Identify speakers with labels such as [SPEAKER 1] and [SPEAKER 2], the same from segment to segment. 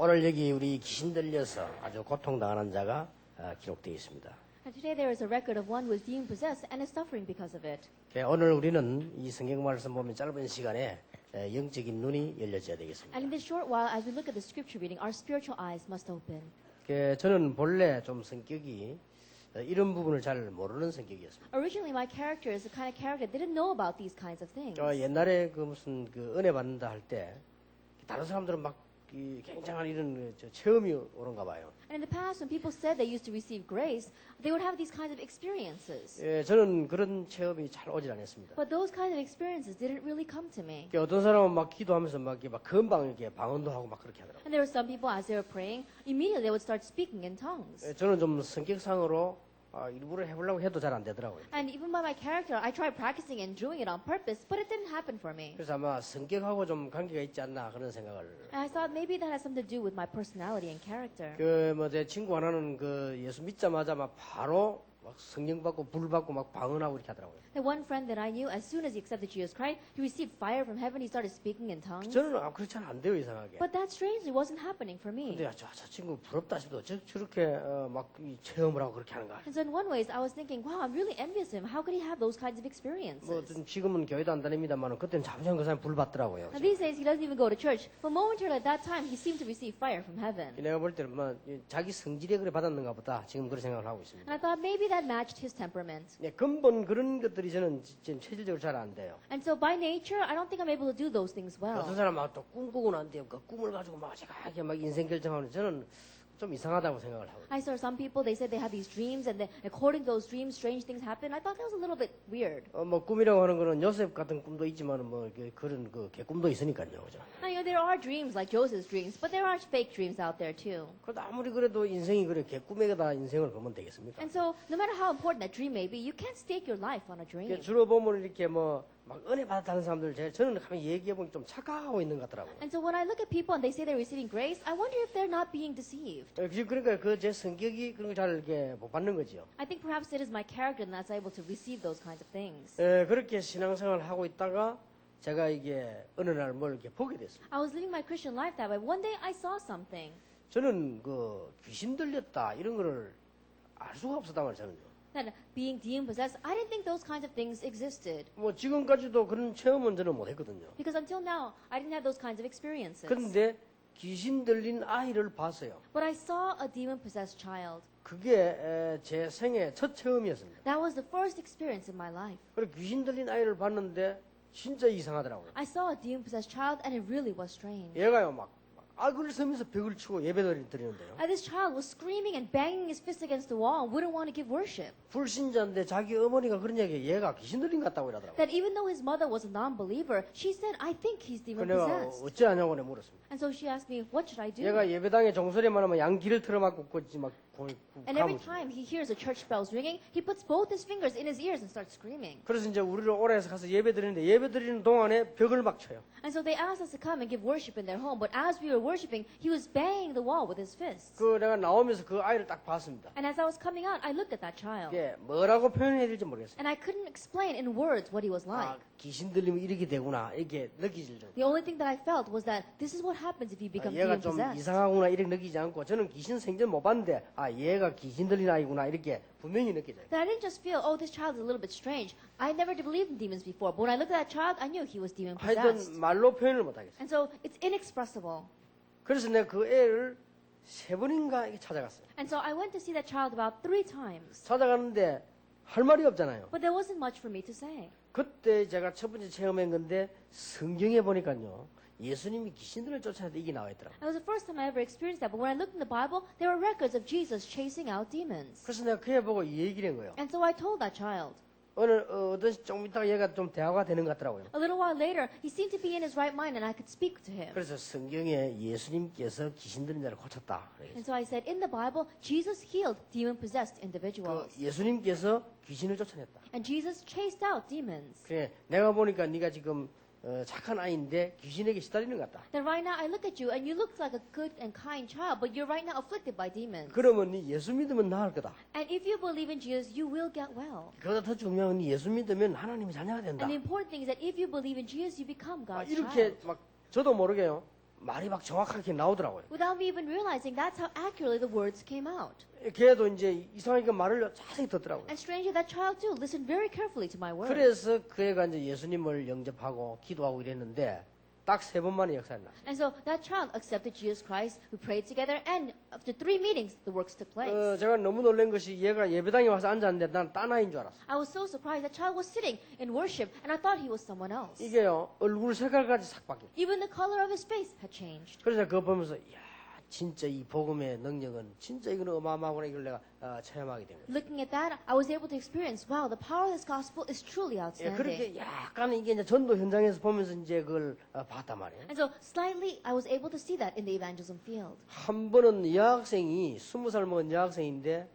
[SPEAKER 1] 오늘 여기 우리 귀신 들려서 아주 고통당하는 자가 기록되어 있습니다.
[SPEAKER 2] And today there is a record of one who is demon possessed and is suffering because of it.
[SPEAKER 1] 오늘 우리는 이 성경 말씀 보면 짧은 시간에 영적인 눈이 열려져야 되겠습니다.
[SPEAKER 2] And in this short while, as we look at the scripture reading, our spiritual eyes must open.
[SPEAKER 1] 저는 본래 좀 성격이 이런 부분을 잘 모르는 성격이었습니다.
[SPEAKER 2] Originally, my character is the kind of character that didn't know about these kinds of things.
[SPEAKER 1] 옛날에 그 무슨 그 은혜 받는다 할 때 다른 사람들은 막 굉장한 이런 체험이 오는가 봐요.
[SPEAKER 2] And in the past, when people said they used to receive grace, they would have these kinds of experiences.
[SPEAKER 1] 저는 그런 체험이 잘 오질 않았습니다.
[SPEAKER 2] But those kinds of experiences didn't really come to me.
[SPEAKER 1] 어떤 사람은 막 기도하면서 막 금방 이렇게 방언도 하고 막 그렇게 하더라고요.
[SPEAKER 2] And there were some people, as they were praying, immediately they would start speaking in tongues.
[SPEAKER 1] 저는 좀 성격상으로 일부러 해보려고 해도 잘 안 되더라고요.
[SPEAKER 2] And even by my character, I tried practicing and doing it on purpose, but it didn't happen for me.
[SPEAKER 1] 그래서 아마 성격하고 좀 관계가 있지 않나 그런 생각을.
[SPEAKER 2] And I thought maybe that has something to do with my personality and character.
[SPEAKER 1] 제 친구 하나는 예수 믿자마자 막 바로 막 성령 받고 불 받고 막 방언하고 이렇게 하더라고요.
[SPEAKER 2] The one friend that I knew, as soon as he accepted Jesus Christ, he received fire from heaven. He started speaking in tongues.
[SPEAKER 1] 저는 그렇지 안 돼요 이상하게.
[SPEAKER 2] But that strangely wasn't happening for me.
[SPEAKER 1] 근데 저 친구 부럽다 싶어. 저렇게 막 체험을 하고 그렇게 하는가.
[SPEAKER 2] And so in one way, I was thinking, wow, I'm really envious of him. How could he have those kinds of
[SPEAKER 1] 뭐
[SPEAKER 2] experiences?
[SPEAKER 1] 지금은 교회도 안 다닙니다만 그때는 잠시만 그 사람 불 받더라고요.
[SPEAKER 2] And these days, he doesn't even go to church. But momentarily at that time, he seemed to receive fire from heaven.
[SPEAKER 1] 내가 볼 때는 뭐 자기 성질에 그래 받았는가 보다 지금 그런 생각을 하고 있습니다.
[SPEAKER 2] And I thought maybe that matched his temperament.
[SPEAKER 1] 근본 그런 것들이 저는 체질적으로 잘 안 돼요.
[SPEAKER 2] And so by nature, I don't think I'm able to do those things well.
[SPEAKER 1] 어떤 사람 막 또 꿈꾸고 난 뒤에 그 꿈을 가지고 막 제가 막 인생 결정하는 저는 좀 이상하다고 생각을 하고.
[SPEAKER 2] I saw some people, they said they had these dreams, and then according to those dreams, strange things happen. I thought that was a little bit weird.
[SPEAKER 1] 뭐 꿈이라고 하는 거는 요셉 같은 꿈도 있지만 뭐 그런 개꿈도 있으니까요, 그죠?
[SPEAKER 2] Now, there are dreams like Joseph's dreams, but there are fake dreams out there too.
[SPEAKER 1] 그래도 아무리 그래도 인생이 그래 개꿈에다 인생을 걸면 되겠습니까?
[SPEAKER 2] And so, no matter how important that dream may be, you can't stake your life on a dream.
[SPEAKER 1] 주로 보면 이렇게 막 은혜 받았다는 사람들 저는 가면 얘기해 보면 좀 착각하고 있는 것 같더라고요.
[SPEAKER 2] And so when I look at people and they say they're receiving grace, I wonder if they're not being deceived.
[SPEAKER 1] 그러니까 제 성격이 그런 걸 잘 이렇게 못 받는 거지요.
[SPEAKER 2] I think perhaps it is my character that's able to receive those kinds of things.
[SPEAKER 1] 그렇게 신앙생활을 하고 있다가 제가 이게 어느 날 뭘 이렇게 보게 됐어요.
[SPEAKER 2] I was living my Christian life that way. One day I saw something.
[SPEAKER 1] 저는 귀신 들렸다 이런 거를 알 수가 없었단 말이에요, 저는요.
[SPEAKER 2] That being demon possessed, I didn't think those kinds of things existed.
[SPEAKER 1] 지금까지도 그런 체험은 저는 못 했거든요.
[SPEAKER 2] Because until now, I didn't have those kinds of experiences.
[SPEAKER 1] 그런데 귀신 들린 아이를 봤어요.
[SPEAKER 2] But I saw a demon possessed child.
[SPEAKER 1] 그게 제 생애 첫 체험이었습니다.
[SPEAKER 2] That was the first experience in my life.
[SPEAKER 1] 그리고 귀신 들린 아이를 봤는데 진짜 이상하더라고요.
[SPEAKER 2] I saw a demon possessed child and it really was strange.
[SPEAKER 1] 얘가요 막 악을 쓰면서 벽을 치고 예배를 드리는데요.
[SPEAKER 2] And this child was screaming and banging his fist against the wall and wouldn't want to give worship.
[SPEAKER 1] 불신자인데 자기 어머니가 그런 얘기에 얘가 귀신 들린 것 같다고 이러더라고요.
[SPEAKER 2] That even though his mother was a non-believer, she said, I think he's demon
[SPEAKER 1] 내가
[SPEAKER 2] possessed.
[SPEAKER 1] 어찌하냐고 내가 물었습니다.
[SPEAKER 2] And so she asked me, what should I do?
[SPEAKER 1] 얘가 예배당에 종소리만 하면 양귀를 틀어막고 막
[SPEAKER 2] And every time he hears the church bells ringing, he puts both his fingers in his ears and starts screaming.
[SPEAKER 1] 그래서 이제 우리를 오라 해서 가서 예배 드리는데 예배 드리는 동안에 벽을 막 쳐요.
[SPEAKER 2] And so they asked us to come and give worship in their home. But as we were worshiping, he was banging the wall with his fists.
[SPEAKER 1] 내가 나오면서 그 아이를 딱 봤습니다.
[SPEAKER 2] And as I was coming out, I looked at that child.
[SPEAKER 1] 이게 뭐라고 표현해야 될지 모르겠어요.
[SPEAKER 2] And I couldn't explain in words what he was like.
[SPEAKER 1] 귀신 들리면 이렇게 되구나 이렇게 느끼질 정도.
[SPEAKER 2] The only thing that I felt was that this is what happens if you become
[SPEAKER 1] 얘가
[SPEAKER 2] demon
[SPEAKER 1] 좀
[SPEAKER 2] possessed.
[SPEAKER 1] 이상하구나 이렇게 느끼지 않고 저는 귀신 생전 못 봤는데 얘가 귀신 들린 아이구나 이렇게 분명히 느껴져요.
[SPEAKER 2] That I didn't just feel, oh, this child is a little bit strange. I never believed in demons before. But when I looked at that child, I knew he was demon possessed.
[SPEAKER 1] 하여튼 말로 표현을 못 하겠어요.
[SPEAKER 2] And so it's inexpressible.
[SPEAKER 1] 그래서 내가 그 애를 3번인가 이렇게 찾아갔어요.
[SPEAKER 2] And so I went to see that child about 3 times.
[SPEAKER 1] 찾아가는데 할 말이 없잖아요.
[SPEAKER 2] But there wasn't much for me to say.
[SPEAKER 1] 그때 제가 첫 번째 체험한 건데 성경에 보니까요. 예수님이 귀신들을 쫓아내도 이게 나와 있더라고요.
[SPEAKER 2] It was the first time I ever experienced that. But when I looked in the Bible, there were records of Jesus chasing out demons.
[SPEAKER 1] 그래서 내가 그 애 보고 이 얘기를 한 거예요.
[SPEAKER 2] And so I told that child.
[SPEAKER 1] 좀 있다가 얘가 좀 대화가 되는 것 같더라고요.
[SPEAKER 2] A little while later, he seemed to be in his right mind and I could speak to him.
[SPEAKER 1] 그래서 성경에 예수님께서 귀신 들린 자를 고쳤다.
[SPEAKER 2] And so I said, in the Bible, Jesus healed demon-possessed individuals.
[SPEAKER 1] 예수님께서 귀신을 쫓아냈다.
[SPEAKER 2] And Jesus chased out demons.
[SPEAKER 1] 그래, 내가 보니까 네가 지금 착한 아이인데 귀신에게 시달리는 것 같다.
[SPEAKER 2] Then right now I look at you and you look like a good and kind child, but you're right now afflicted by demons.
[SPEAKER 1] 그러면 네 예수 믿으면 나을 거다.
[SPEAKER 2] And if you believe in Jesus, you will get well.
[SPEAKER 1] 그보다 더 중요한 건 네 예수 믿으면 하나님의 자녀가 된다.
[SPEAKER 2] And the important thing is that if you believe in Jesus, you become God's
[SPEAKER 1] 이렇게
[SPEAKER 2] child.
[SPEAKER 1] 막 저도 모르게요. 말이 막 정확하게 나오더라고요.
[SPEAKER 2] Without me even realizing, that's how accurately the words came out.
[SPEAKER 1] 걔도 이제 이상하게 말을 자세히 듣더라고요.
[SPEAKER 2] And strangely, that child too listened very carefully to my words.
[SPEAKER 1] 그래서 그 애가 이제 예수님을 영접하고 기도하고 이랬는데 딱 3번만에 역사를 나.
[SPEAKER 2] And so that child accepted Jesus Christ. We prayed together, and after 3 meetings, the works took place.
[SPEAKER 1] 제가 너무 놀란 것이 얘가 예배당에 와서 앉았는데 난 딴 아이인 줄 알았어.
[SPEAKER 2] I was so surprised. That child was sitting in worship, and I thought he was someone else.
[SPEAKER 1] 이게요 얼굴 색깔까지 싹 바뀌어.
[SPEAKER 2] Even the color of his face had changed.
[SPEAKER 1] 그래서 그거 보면서 이야 진짜 이 복음의 능력은 진짜 이거는 어마어마하구나 이걸 내가 체험하게 된 거예요.
[SPEAKER 2] Looking at that, I was able to experience, wow, the power of this gospel is truly
[SPEAKER 1] 예,
[SPEAKER 2] outstanding.
[SPEAKER 1] 그렇게 약간 이게 이제 전도 현장에서 보면서 이제 그걸 봤단 말이에요.
[SPEAKER 2] And so slightly, I was able to see that in the evangelism field.
[SPEAKER 1] 한 번은 여학생이 20살 먹은 여학생인데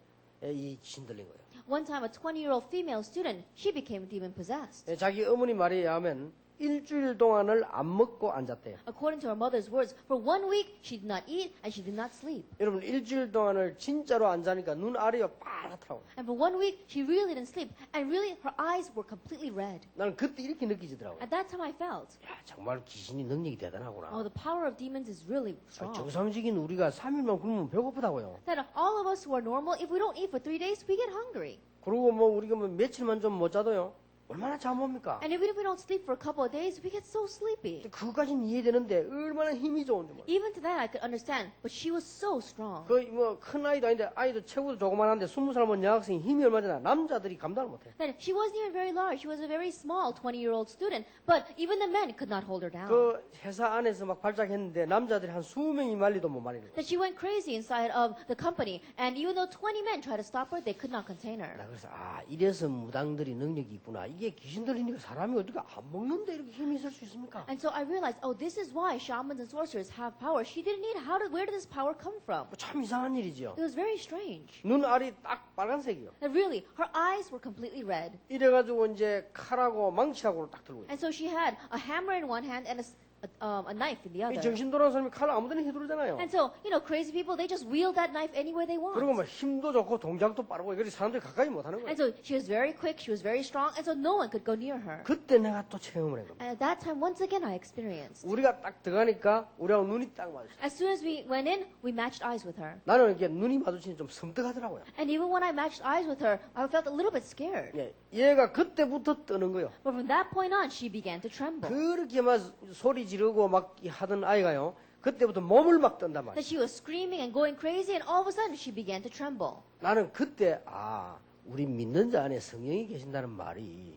[SPEAKER 1] 이 귀신 들린 거예요.
[SPEAKER 2] One time, a 20-year-old female student, she became demon possessed.
[SPEAKER 1] 예, 자기 어머니 말에 의하면 일주일 동안을 안 먹고 앉았대요.
[SPEAKER 2] According to her mother's words, for 1 week, she did not eat and she did not sleep.
[SPEAKER 1] 여러분 일주일 동안을 진짜로 안 자니까 눈 아래가 빨갛더라고요.
[SPEAKER 2] And for 1 week, she really didn't sleep. And really, her eyes were completely red.
[SPEAKER 1] 나는 그때 이렇게 느끼지더라고요.
[SPEAKER 2] At that time, I felt,
[SPEAKER 1] 야, 정말 귀신이 능력이 대단하구나.
[SPEAKER 2] oh, the power of demons is really strong.
[SPEAKER 1] 정상적인 우리가 3일만 굶으면 배고프다고요.
[SPEAKER 2] That all of us who are normal, if we don't eat for 3 days, we get hungry.
[SPEAKER 1] 그리고 뭐 우리가 뭐 며칠만 좀 못 자도요. 얼마나 잠옵니까?
[SPEAKER 2] And even if we don't sleep for a couple of days, we get so sleepy.
[SPEAKER 1] 그거까지는 이해되는데 얼마나 힘이 좋은지 몰라.
[SPEAKER 2] Even to that, I could understand. But she was so strong.
[SPEAKER 1] 그뭐큰 아이도 아닌데 아이도 최고도 조그만한데 20살 먹은 여학생이 힘이 얼마나 남자들이 감당을 못해.
[SPEAKER 2] That she wasn't even very large. She was a very small 20-year-old student. But even the men could not hold her down.
[SPEAKER 1] 그 회사 안에서 막 발작했는데 남자들이 한 20명이 말리도 못 말리는 거야.
[SPEAKER 2] That she went crazy inside of the company. And even though 20 men tried to stop her, they could not contain her.
[SPEAKER 1] 나 그래서 이래서 무당들이 능력이 있구나. 이게 귀신 들리니까 사람이 어떻게 안 먹는데 이렇게 힘이 있을 수 있습니까?
[SPEAKER 2] And so I realized, oh, this is why shamans and sorcerers have power. She didn't need where did this power come from?
[SPEAKER 1] 참 이상한 일이죠.
[SPEAKER 2] It was very strange.
[SPEAKER 1] 눈 알이 딱 빨간색이요.
[SPEAKER 2] And really, her eyes were completely red.
[SPEAKER 1] 이래가지고 이제 칼하고 망치하고를 딱 들고 있어요.
[SPEAKER 2] And so she had a hammer in one hand and a knife in the
[SPEAKER 1] 이
[SPEAKER 2] other.
[SPEAKER 1] 정신 돌아온 사람이 칼을 아무데나 휘두르잖아요.
[SPEAKER 2] And so, crazy people, they just wield that knife anywhere they want.
[SPEAKER 1] 그리고 뭐 힘도 좋고 동작도 빠르고 그래서 사람들이 가까이 못 하는 거예요.
[SPEAKER 2] And so she was very quick, she was very strong, and so no one could go near her.
[SPEAKER 1] 그때 내가 또 체험을 한 겁니다.
[SPEAKER 2] And at that time, once again, I experienced.
[SPEAKER 1] 우리가 딱 들어가니까 우리하고 눈이 딱 마주쳤어요.
[SPEAKER 2] As soon as we went in, we matched eyes with her.
[SPEAKER 1] 나는 이렇게 눈이 마주치니 좀 섬뜩하더라고요.
[SPEAKER 2] And even when I matched eyes with her, I felt a little bit scared.
[SPEAKER 1] 예, 얘가 그때부터 뜨는 거예요.
[SPEAKER 2] But from that point on, she began to tremble.
[SPEAKER 1] 그렇게 막 소리 지르고 막 하던 아이가요. 그때부터 몸을 막 뜬단 말이에요.
[SPEAKER 2] That she was screaming and going crazy, and all of a sudden, she began to tremble.
[SPEAKER 1] 나는 그때 우리 믿는 자 안에 성령이 계신다는 말이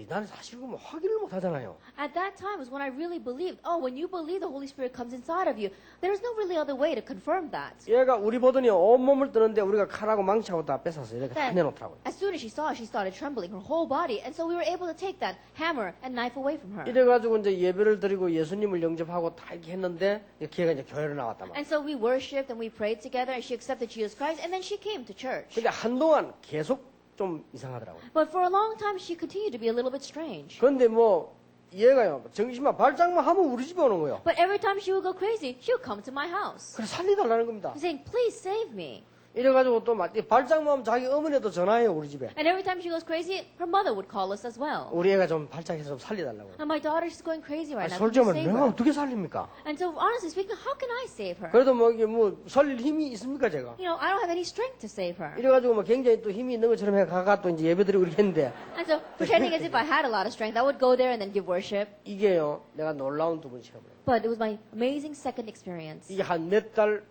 [SPEAKER 1] 나는 사실 뭐 확인을 못 하잖아요.
[SPEAKER 2] At that time was when I really believed, oh, when you believe the Holy Spirit comes inside of you, there's no really other way to confirm that.
[SPEAKER 1] 얘가 우리 보더니 온몸을 뜨는데 우리가 칼하고 망치하고 다 뺏었어요. 이렇게 다
[SPEAKER 2] That
[SPEAKER 1] 내놓더라고요.
[SPEAKER 2] as soon as she saw it, she started trembling, her whole body, and so we were able to take that hammer and knife away from her.
[SPEAKER 1] 이래가지고 이제 예배를 드리고 예수님을 영접하고 다 이렇게 했는데 걔가 이제 교회로 나왔단 말이에요.
[SPEAKER 2] And so we worshipped and we prayed together, and she accepted Jesus Christ, and then she came to church.
[SPEAKER 1] 근데 한동안 계속 좀 이상하더라고요.
[SPEAKER 2] But for a long time, she continued to be a little bit strange.
[SPEAKER 1] 그런데 뭐 얘가요 정신만 발작만 하면 우리 집에 오는 거예요.
[SPEAKER 2] But every time she would go crazy, she would come to my house,
[SPEAKER 1] 그래서 살려달라는 겁니다.
[SPEAKER 2] saying, please save me.
[SPEAKER 1] 이래가지고 또 발작만 하면 자기 어머니도 전화해요 우리 집에.
[SPEAKER 2] And every time she goes crazy, her mother would call us as well.
[SPEAKER 1] 우리 애가 좀 발작해서 좀 살려달라고.
[SPEAKER 2] And my daughter, she's going crazy right now.
[SPEAKER 1] 솔직히
[SPEAKER 2] Can you
[SPEAKER 1] 말하면
[SPEAKER 2] save
[SPEAKER 1] 내가
[SPEAKER 2] her?
[SPEAKER 1] 어떻게 살립니까?
[SPEAKER 2] And so honestly speaking, how can I save her?
[SPEAKER 1] 그래도 뭐 이게 뭐 살릴 힘이 있습니까 제가?
[SPEAKER 2] I don't have any strength to save her.
[SPEAKER 1] 이래가지고 뭐 굉장히 또 힘이 있는 것처럼 해가가 또 이제 예배드리고 이렇게 했는데
[SPEAKER 2] And so pretending as if I had a lot of strength, I would go there and then give worship.
[SPEAKER 1] 이게요 내가 놀라운 두 번 체험을 해요.
[SPEAKER 2] But it was my amazing second experience.
[SPEAKER 1] 이게 한 몇 달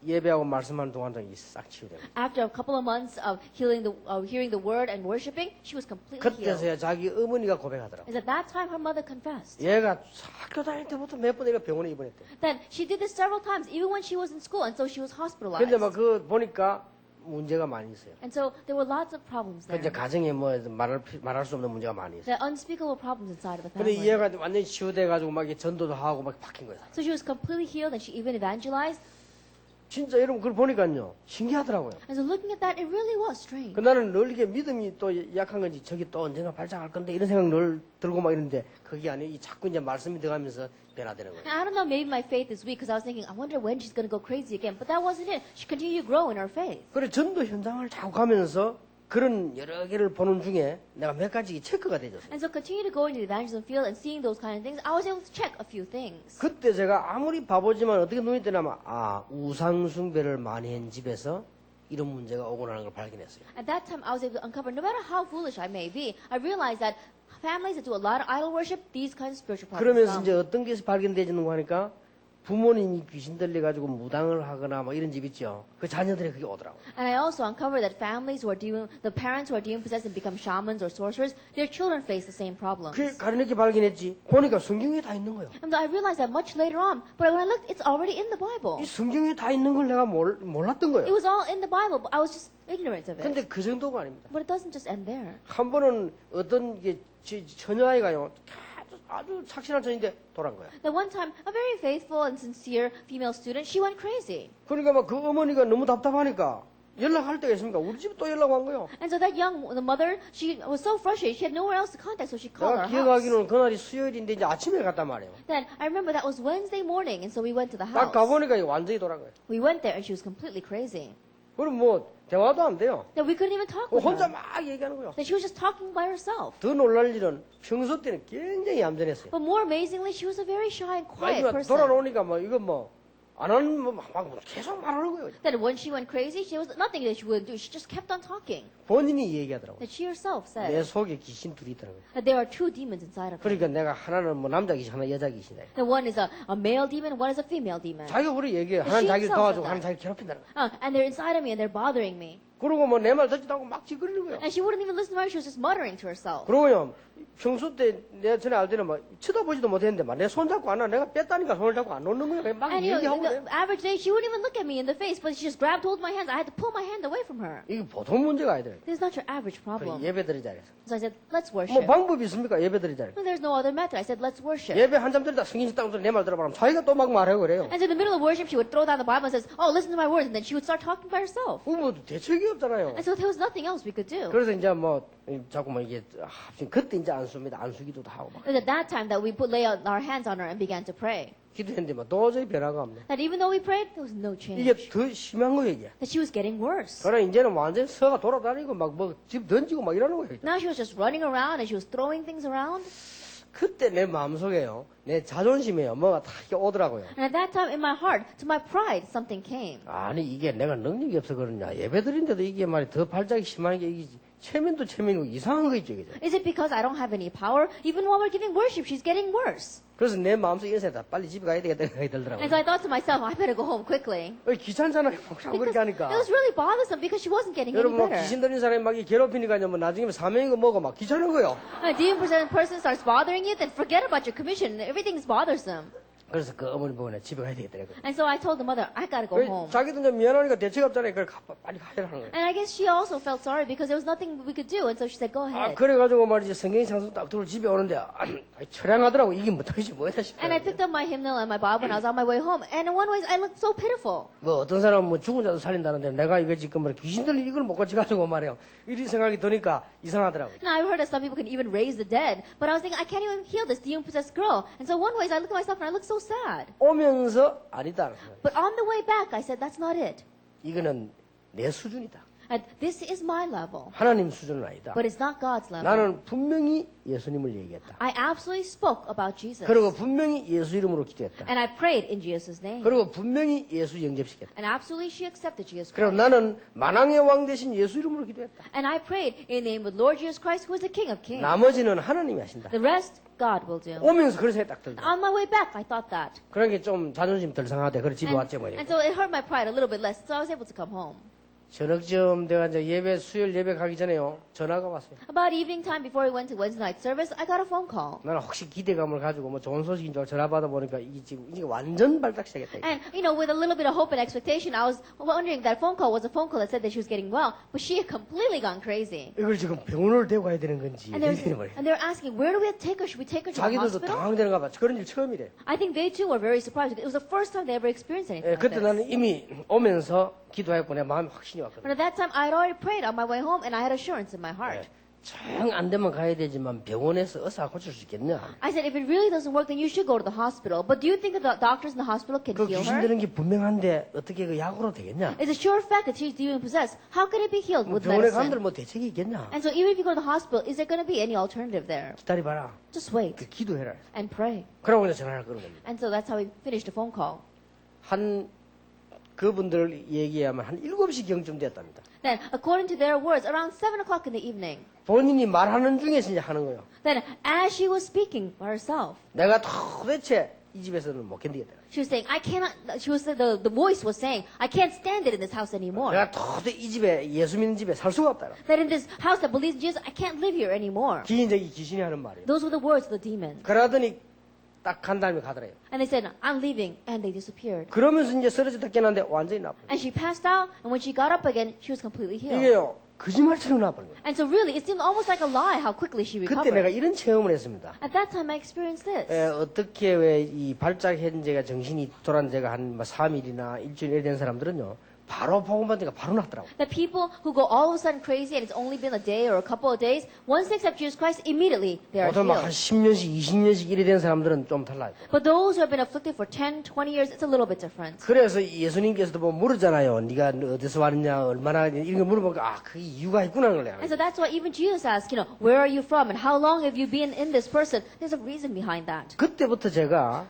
[SPEAKER 1] 예배하고 말씀하는 동안 이게 싹 치유돼요.
[SPEAKER 2] After a couple of months of hearing the word and worshiping, she was completely healed.
[SPEAKER 1] 그때서야 자기 어머니가 고백하더라고.
[SPEAKER 2] Is at that time her mother confessed
[SPEAKER 1] 얘가 학교 다닐 때부터 몇 번 얘가 병원에 입원했대.
[SPEAKER 2] that she did this several times, even when she was in school, and so she was hospitalized.
[SPEAKER 1] 근데 막 그 보니까 문제가 많이 있어요.
[SPEAKER 2] And so there were lots of problems
[SPEAKER 1] 그 이제
[SPEAKER 2] there.
[SPEAKER 1] 가정에 뭐 말할 수 없는 문제가 많이 있어요.
[SPEAKER 2] There are unspeakable problems inside of the
[SPEAKER 1] 근데
[SPEAKER 2] family.
[SPEAKER 1] 얘가 완전히 치유돼가지고 막 이렇게 전도도 하고 막 바뀐 거예요.
[SPEAKER 2] So she was completely healed, and she even evangelized.
[SPEAKER 1] 진짜 여러분 그걸 보니까요 신기하더라고요.
[SPEAKER 2] And so looking at that, it really was strange.
[SPEAKER 1] 그 나는 늘 이게 믿음이 또 약한 건지 저기 또 언젠가 발작할 건데 이런 생각 늘 들고 막 이러는데 그게 아니에요. 자꾸 이제 말씀이 들어가면서 변화되는 거예요.
[SPEAKER 2] And I don't know, maybe my faith is weak because I was thinking, I wonder when she's going to go crazy again. But that wasn't it. She continued to grow in her faith.
[SPEAKER 1] 그래 전도 현장을 자꾸 가면서 그런 여러 개를 보는 중에 내가 몇 가지 체크가 되졌어요.
[SPEAKER 2] And so continue to go into the evangelism field and seeing those kind of things, I was able to check a few things.
[SPEAKER 1] 그때 제가 아무리 바보지만 어떻게 눈이 뜨냐면 우상 숭배를 많이 한 집에서 이런 문제가 오고 나는 걸 발견했어요.
[SPEAKER 2] At that time, I was able to uncover, no matter how foolish I may be, I realized that families that do a lot of idol worship, these kinds of spiritual problems
[SPEAKER 1] 그러면서
[SPEAKER 2] come.
[SPEAKER 1] 이제 어떤 게 발견되지는 거 하니까 부모님이 귀신 들려가지고 무당을 하거나 뭐 이런 집 있죠. 그 자녀들이 그게 오더라고요.
[SPEAKER 2] And I also uncovered that families who are the parents who are demon possessed and become shamans or sorcerers, their children face the same problems.
[SPEAKER 1] 그게 가르치게 발견했지. 보니까 성경에 다 있는 거예요.
[SPEAKER 2] And I realized that much later on, but when I looked, it's already in the Bible.
[SPEAKER 1] 이 성경에 다 있는 걸 내가 몰랐던
[SPEAKER 2] It
[SPEAKER 1] 거예요.
[SPEAKER 2] was all in the Bible, but I was just ignorant of it.
[SPEAKER 1] 근데 그 정도가 아닙니다.
[SPEAKER 2] But it doesn't just end there.
[SPEAKER 1] 한 번은 어떤 게 처녀아이가요. 아주 착실한 처인데 돌아간 거야.
[SPEAKER 2] That one time, a very faithful and sincere female student, she went crazy.
[SPEAKER 1] 그러니까 막 그 어머니가 너무 답답하니까 연락할 때가 있습니까? 우리 집에 또 연락 온 거예요.
[SPEAKER 2] And so that the mother, she was so frustrated, she had nowhere else to contact, so she called
[SPEAKER 1] 내가
[SPEAKER 2] our house.
[SPEAKER 1] 기억하기로는 그날이 수요일인데 이제 아침에 갔단 말이에요.
[SPEAKER 2] Then I remember that was Wednesday morning, and so we went to the
[SPEAKER 1] 딱
[SPEAKER 2] house.
[SPEAKER 1] 가보니까 완전히 돌아간 거예요.
[SPEAKER 2] We went there, and she was completely crazy.
[SPEAKER 1] 그럼 뭐 대화도 안 돼요.
[SPEAKER 2] That we couldn't even talk with
[SPEAKER 1] 혼자
[SPEAKER 2] her.
[SPEAKER 1] 막 얘기하는 거예요.
[SPEAKER 2] That she was just talking by herself.
[SPEAKER 1] 더 놀랄 일은 평소 때는 굉장히 얌전했어요.
[SPEAKER 2] But more amazingly, she was a very shy and quiet
[SPEAKER 1] 마지막
[SPEAKER 2] person.
[SPEAKER 1] 돌아오니까 뭐 이거 뭐 안 하는 막 계속 말하는 거예요.
[SPEAKER 2] That when she went crazy, she was nothing that she would do. She just kept on talking.
[SPEAKER 1] 본인이 얘기하더라고요.
[SPEAKER 2] That she herself
[SPEAKER 1] 내
[SPEAKER 2] said
[SPEAKER 1] 속에 귀신 둘이 있다는 거예요.
[SPEAKER 2] that there are two demons inside of her.
[SPEAKER 1] 그러니까 내가 하나는 뭐 남자 귀신, 하나 여자 귀신이다.
[SPEAKER 2] That one is a male demon, one is a female demon.
[SPEAKER 1] 자기가 우리 얘기해.
[SPEAKER 2] She
[SPEAKER 1] 하나는 자기를
[SPEAKER 2] himself
[SPEAKER 1] 도와주고
[SPEAKER 2] said
[SPEAKER 1] 하나는 자기를 괴롭힌다는 거예요.
[SPEAKER 2] And they're inside of me and they're bothering me.
[SPEAKER 1] 그러고 뭐 내 말 듣지도 않고 막 짓거리는 거예요.
[SPEAKER 2] And she wouldn't even listen to her. She was just muttering to herself.
[SPEAKER 1] 그러고요. 평소 때 내가 전에 알 때는 막 쳐다보지도 못했는데 막 내 손 잡고 안 와. 내가 뺐다니까 손을 잡고 안 놓는 거예요. 막
[SPEAKER 2] And
[SPEAKER 1] 얘기하고
[SPEAKER 2] the
[SPEAKER 1] 그래요.
[SPEAKER 2] average day, she wouldn't even look at me in the face, but she just grabbed hold of my hands. I had to pull my hand away from her.
[SPEAKER 1] 이게 보통 문제가 아니더라고요.
[SPEAKER 2] This is not your average problem.
[SPEAKER 1] 예배 드리자 그래서.
[SPEAKER 2] So I said, let's
[SPEAKER 1] 뭐
[SPEAKER 2] worship.
[SPEAKER 1] 방법이 있습니까? 예배 드리자.
[SPEAKER 2] And there's no other method. I said, let's worship.
[SPEAKER 1] 예배 한참 들다 성경식 땅 내 말 들어보면 자기가 또 막 말하고 그래요.
[SPEAKER 2] And so in the middle of worship, she would throw down the Bible and says, oh, listen to my words. And then she would start talking by herself.
[SPEAKER 1] 뭐 대책이 없잖아요.
[SPEAKER 2] And so there was nothing else we could do.
[SPEAKER 1] 그래서 이제 뭐 자꾸 뭐 이게 그때 이제 안 씁니다. 안 쓰기도 하고 막
[SPEAKER 2] It was at that time that we lay our hands on her and began to pray.
[SPEAKER 1] 기도했는데 뭐 도저히 변화가 없네.
[SPEAKER 2] That even though we prayed, there was no
[SPEAKER 1] 이게
[SPEAKER 2] change.
[SPEAKER 1] 더 심한 거예요 이게.
[SPEAKER 2] That she was getting worse.
[SPEAKER 1] 그러나 이제는 완전히 서가 돌아다니고 막 뭐 집 던지고 막 이러는 거예요.
[SPEAKER 2] Now she was just running around and she was throwing things around.
[SPEAKER 1] 그때 내 마음속에요. 내 자존심에요. 뭐가 다 이렇게 오더라고요.
[SPEAKER 2] And at that time in my heart, to my pride, something came.
[SPEAKER 1] 아니 이게 내가 능력이 없어 그러냐. 예배드린데도 이게 말이 더 발작이 심한 게 이게 체면도 체면이고 이상한 거 있죠. 그죠?
[SPEAKER 2] Is it because I don't have any power? Even while we're giving worship, she's getting worse.
[SPEAKER 1] 그래서 내 마음속에 이런 생각 빨리 집에 가야 되겠다 생각이 들더라고요.
[SPEAKER 2] And so I thought to myself, I better go home quickly.
[SPEAKER 1] 귀찮잖아요. 자꾸
[SPEAKER 2] Because
[SPEAKER 1] 그렇게 하니까.
[SPEAKER 2] it was really bothersome because she wasn't getting any
[SPEAKER 1] 여러분 뭐
[SPEAKER 2] better.
[SPEAKER 1] 귀신 들린 사람이 막 괴롭히니까요. 뭐 나중에 사명이고 뭐고 막 귀찮은 거예요.
[SPEAKER 2] A demon possessed person starts bothering you, then forget about your commission. Everything's bothersome.
[SPEAKER 1] 그래서 그 어머니 보고 내가 집에 가야 되겠다. 그랬거든요.
[SPEAKER 2] And so I told the mother, I gotta go home.
[SPEAKER 1] 자기도 이제 미안하니까 대책 없잖아요. 그래 빨리 가야 하는 거예요.
[SPEAKER 2] And I guess she also felt sorry because there was nothing we could do. And so she said, go
[SPEAKER 1] 아
[SPEAKER 2] ahead.
[SPEAKER 1] 그래가지고 말이지 성경이 창수 딱 들어 집에 오는데 처량하더라고. 이게 뭐지 뭐다 싶어요.
[SPEAKER 2] And I picked up my hymnal and my Bible and I was on my way home. And in one way, I looked so pitiful.
[SPEAKER 1] 뭐 어떤 사람은 뭐 죽은 자도 살린다는데 내가 이거 지금 뭐 귀신들이 이걸 못 고치 가지고 말이에요. 이런 생각이 드니까 이상하더라고요.
[SPEAKER 2] Now I've heard that some people can even raise the dead. But I was thinking, I can't even heal this demon-possessed girl. And so one way, I looked at myself and I looked so sad.
[SPEAKER 1] 오면서 아니다.
[SPEAKER 2] But on the way back, I said, that's not it.
[SPEAKER 1] 이거는 내 수준이다.
[SPEAKER 2] And this is my level.
[SPEAKER 1] 하나님 수준은 아니다.
[SPEAKER 2] But it's not God's level.
[SPEAKER 1] 나는 분명히 예수님을 얘기했다.
[SPEAKER 2] I absolutely spoke about Jesus.
[SPEAKER 1] 그리고 분명히 예수 이름으로 기도했다.
[SPEAKER 2] And I prayed in Jesus' name.
[SPEAKER 1] 그리고 분명히 예수 영접시켰다.
[SPEAKER 2] And absolutely she accepted Jesus
[SPEAKER 1] 그리고
[SPEAKER 2] Christ.
[SPEAKER 1] 나는 만왕의 왕 대신 예수 이름으로 기도했다.
[SPEAKER 2] And I prayed in the name of Lord Jesus Christ, who is the King of Kings.
[SPEAKER 1] 나머지는 하나님이 하신다.
[SPEAKER 2] The rest, God will do.
[SPEAKER 1] 오면서 그런 생각이 딱 들더라.
[SPEAKER 2] On my way back, I thought that.
[SPEAKER 1] 그러니까 좀 자존심 덜 상하대. 그래 집에 왔지 뭐.
[SPEAKER 2] And so it hurt my pride a little bit less. So I was able to come home.
[SPEAKER 1] 저녁쯤 내가 이제 수요일 예배 가기 전에요. 전화가 왔어요.
[SPEAKER 2] About evening time before we went to Wednesday night service, I got a phone call.
[SPEAKER 1] 나는 혹시 기대감을 가지고 뭐 좋은 소식인 줄 알고 전화 받아보니까 이게 지금 이게 완전 발작 시작했다. 이게.
[SPEAKER 2] And, with a little bit of hope and expectation, I was wondering that phone call was a phone call that said that she was getting well, but she had completely gone crazy.
[SPEAKER 1] 이걸 지금 병원을 데리고 가야 되는 건지.
[SPEAKER 2] And they're asking, where do we take her? Should we take her to the
[SPEAKER 1] 자기들도
[SPEAKER 2] hospital?
[SPEAKER 1] 당황되는가 봐. 그런 일 처음이래.
[SPEAKER 2] I think they too were very surprised. It was the first time they ever experienced anything
[SPEAKER 1] 예,
[SPEAKER 2] like
[SPEAKER 1] 그때
[SPEAKER 2] this.
[SPEAKER 1] 나는 이미 오면서 기도했고 내 마음이 확신이
[SPEAKER 2] But
[SPEAKER 1] 왔거든.
[SPEAKER 2] at that time, I had already prayed on my way home, and I had assurance in my heart.
[SPEAKER 1] 예, 정 안 되면 가야 되지만 병원에서 의사가 고칠 수 있겠냐?
[SPEAKER 2] I said, if it really doesn't work, then you should go to the hospital. But do you think the doctors in the hospital can
[SPEAKER 1] 그
[SPEAKER 2] heal
[SPEAKER 1] 귀신
[SPEAKER 2] her?
[SPEAKER 1] 드는 게 분명한데 어떻게 그 약으로 되겠냐?
[SPEAKER 2] It's a sure fact that she's demon possessed. How can it be healed with
[SPEAKER 1] 병원에 간들
[SPEAKER 2] medicine?
[SPEAKER 1] 뭐 대책이 있겠냐?
[SPEAKER 2] And so even if you go to the hospital, is there going to be any alternative there?
[SPEAKER 1] 기다려봐라.
[SPEAKER 2] Just wait
[SPEAKER 1] 그 기도해라.
[SPEAKER 2] and pray.
[SPEAKER 1] 그러고 그냥 전화를 끊은 겁니다.
[SPEAKER 2] And so that's how we finished the phone call.
[SPEAKER 1] 한 그분들 얘기하면 한 7시경쯤 됐답니다.
[SPEAKER 2] Then, according to their words, around 7 o'clock in the evening,
[SPEAKER 1] 본인이 말하는 중에서 이제 하는 거예요.
[SPEAKER 2] then as she was speaking by herself,
[SPEAKER 1] 내가 도대체 이 집에서는 못 견디겠다.
[SPEAKER 2] she was saying, I cannot, she was, the voice was saying, I can't stand it in this house anymore.
[SPEAKER 1] 내가 도대체 이 집에 예수 믿는 집에 살 수가 없다.
[SPEAKER 2] That in this house that believes in Jesus, I can't live here anymore.
[SPEAKER 1] 기인적이 귀신이 하는 말이에요.
[SPEAKER 2] Those were the words of the demon.
[SPEAKER 1] 그러더니 딱 간 다음에 가더래요.
[SPEAKER 2] And they said, I'm leaving. And they disappeared.
[SPEAKER 1] 그러면서 이제 쓰러졌다 깨는데 완전히 나쁜 거예요.
[SPEAKER 2] And she passed out, and when she got up again, she was completely healed.
[SPEAKER 1] 이게요 거짓말처럼 나쁜 거예요.
[SPEAKER 2] And so really, it seemed almost like a lie how quickly she
[SPEAKER 1] 그때 내가
[SPEAKER 2] recovered.
[SPEAKER 1] 이런 체험을 했습니다.
[SPEAKER 2] At that time, I experienced this.
[SPEAKER 1] 어떻게 왜 이 발작 현재가 정신이 돌아온 지가 한 3일이나 일주일 된 사람들은요 바로 복음 받으니까 바로 낫더라고.
[SPEAKER 2] The people who go all of a sudden crazy and it's only been a day or a couple of days, once they accept Jesus Christ, immediately they are
[SPEAKER 1] 보통 막한
[SPEAKER 2] healed.
[SPEAKER 1] 10년씩 20년씩 이래 된 사람들은 좀 달라요.
[SPEAKER 2] But those who have been afflicted for 10, 20 years, it's a little bit different.
[SPEAKER 1] 그래서 예수님께서도 뭐 물었잖아요. 네가 어디서 왔느냐, 얼마나 이런 거 물어보니까 아, 그 이유가 있구나 그래.
[SPEAKER 2] And so that's why even Jesus asked, where are you from and how long have you been in this person? There's a reason behind that.
[SPEAKER 1] 그때부터 제가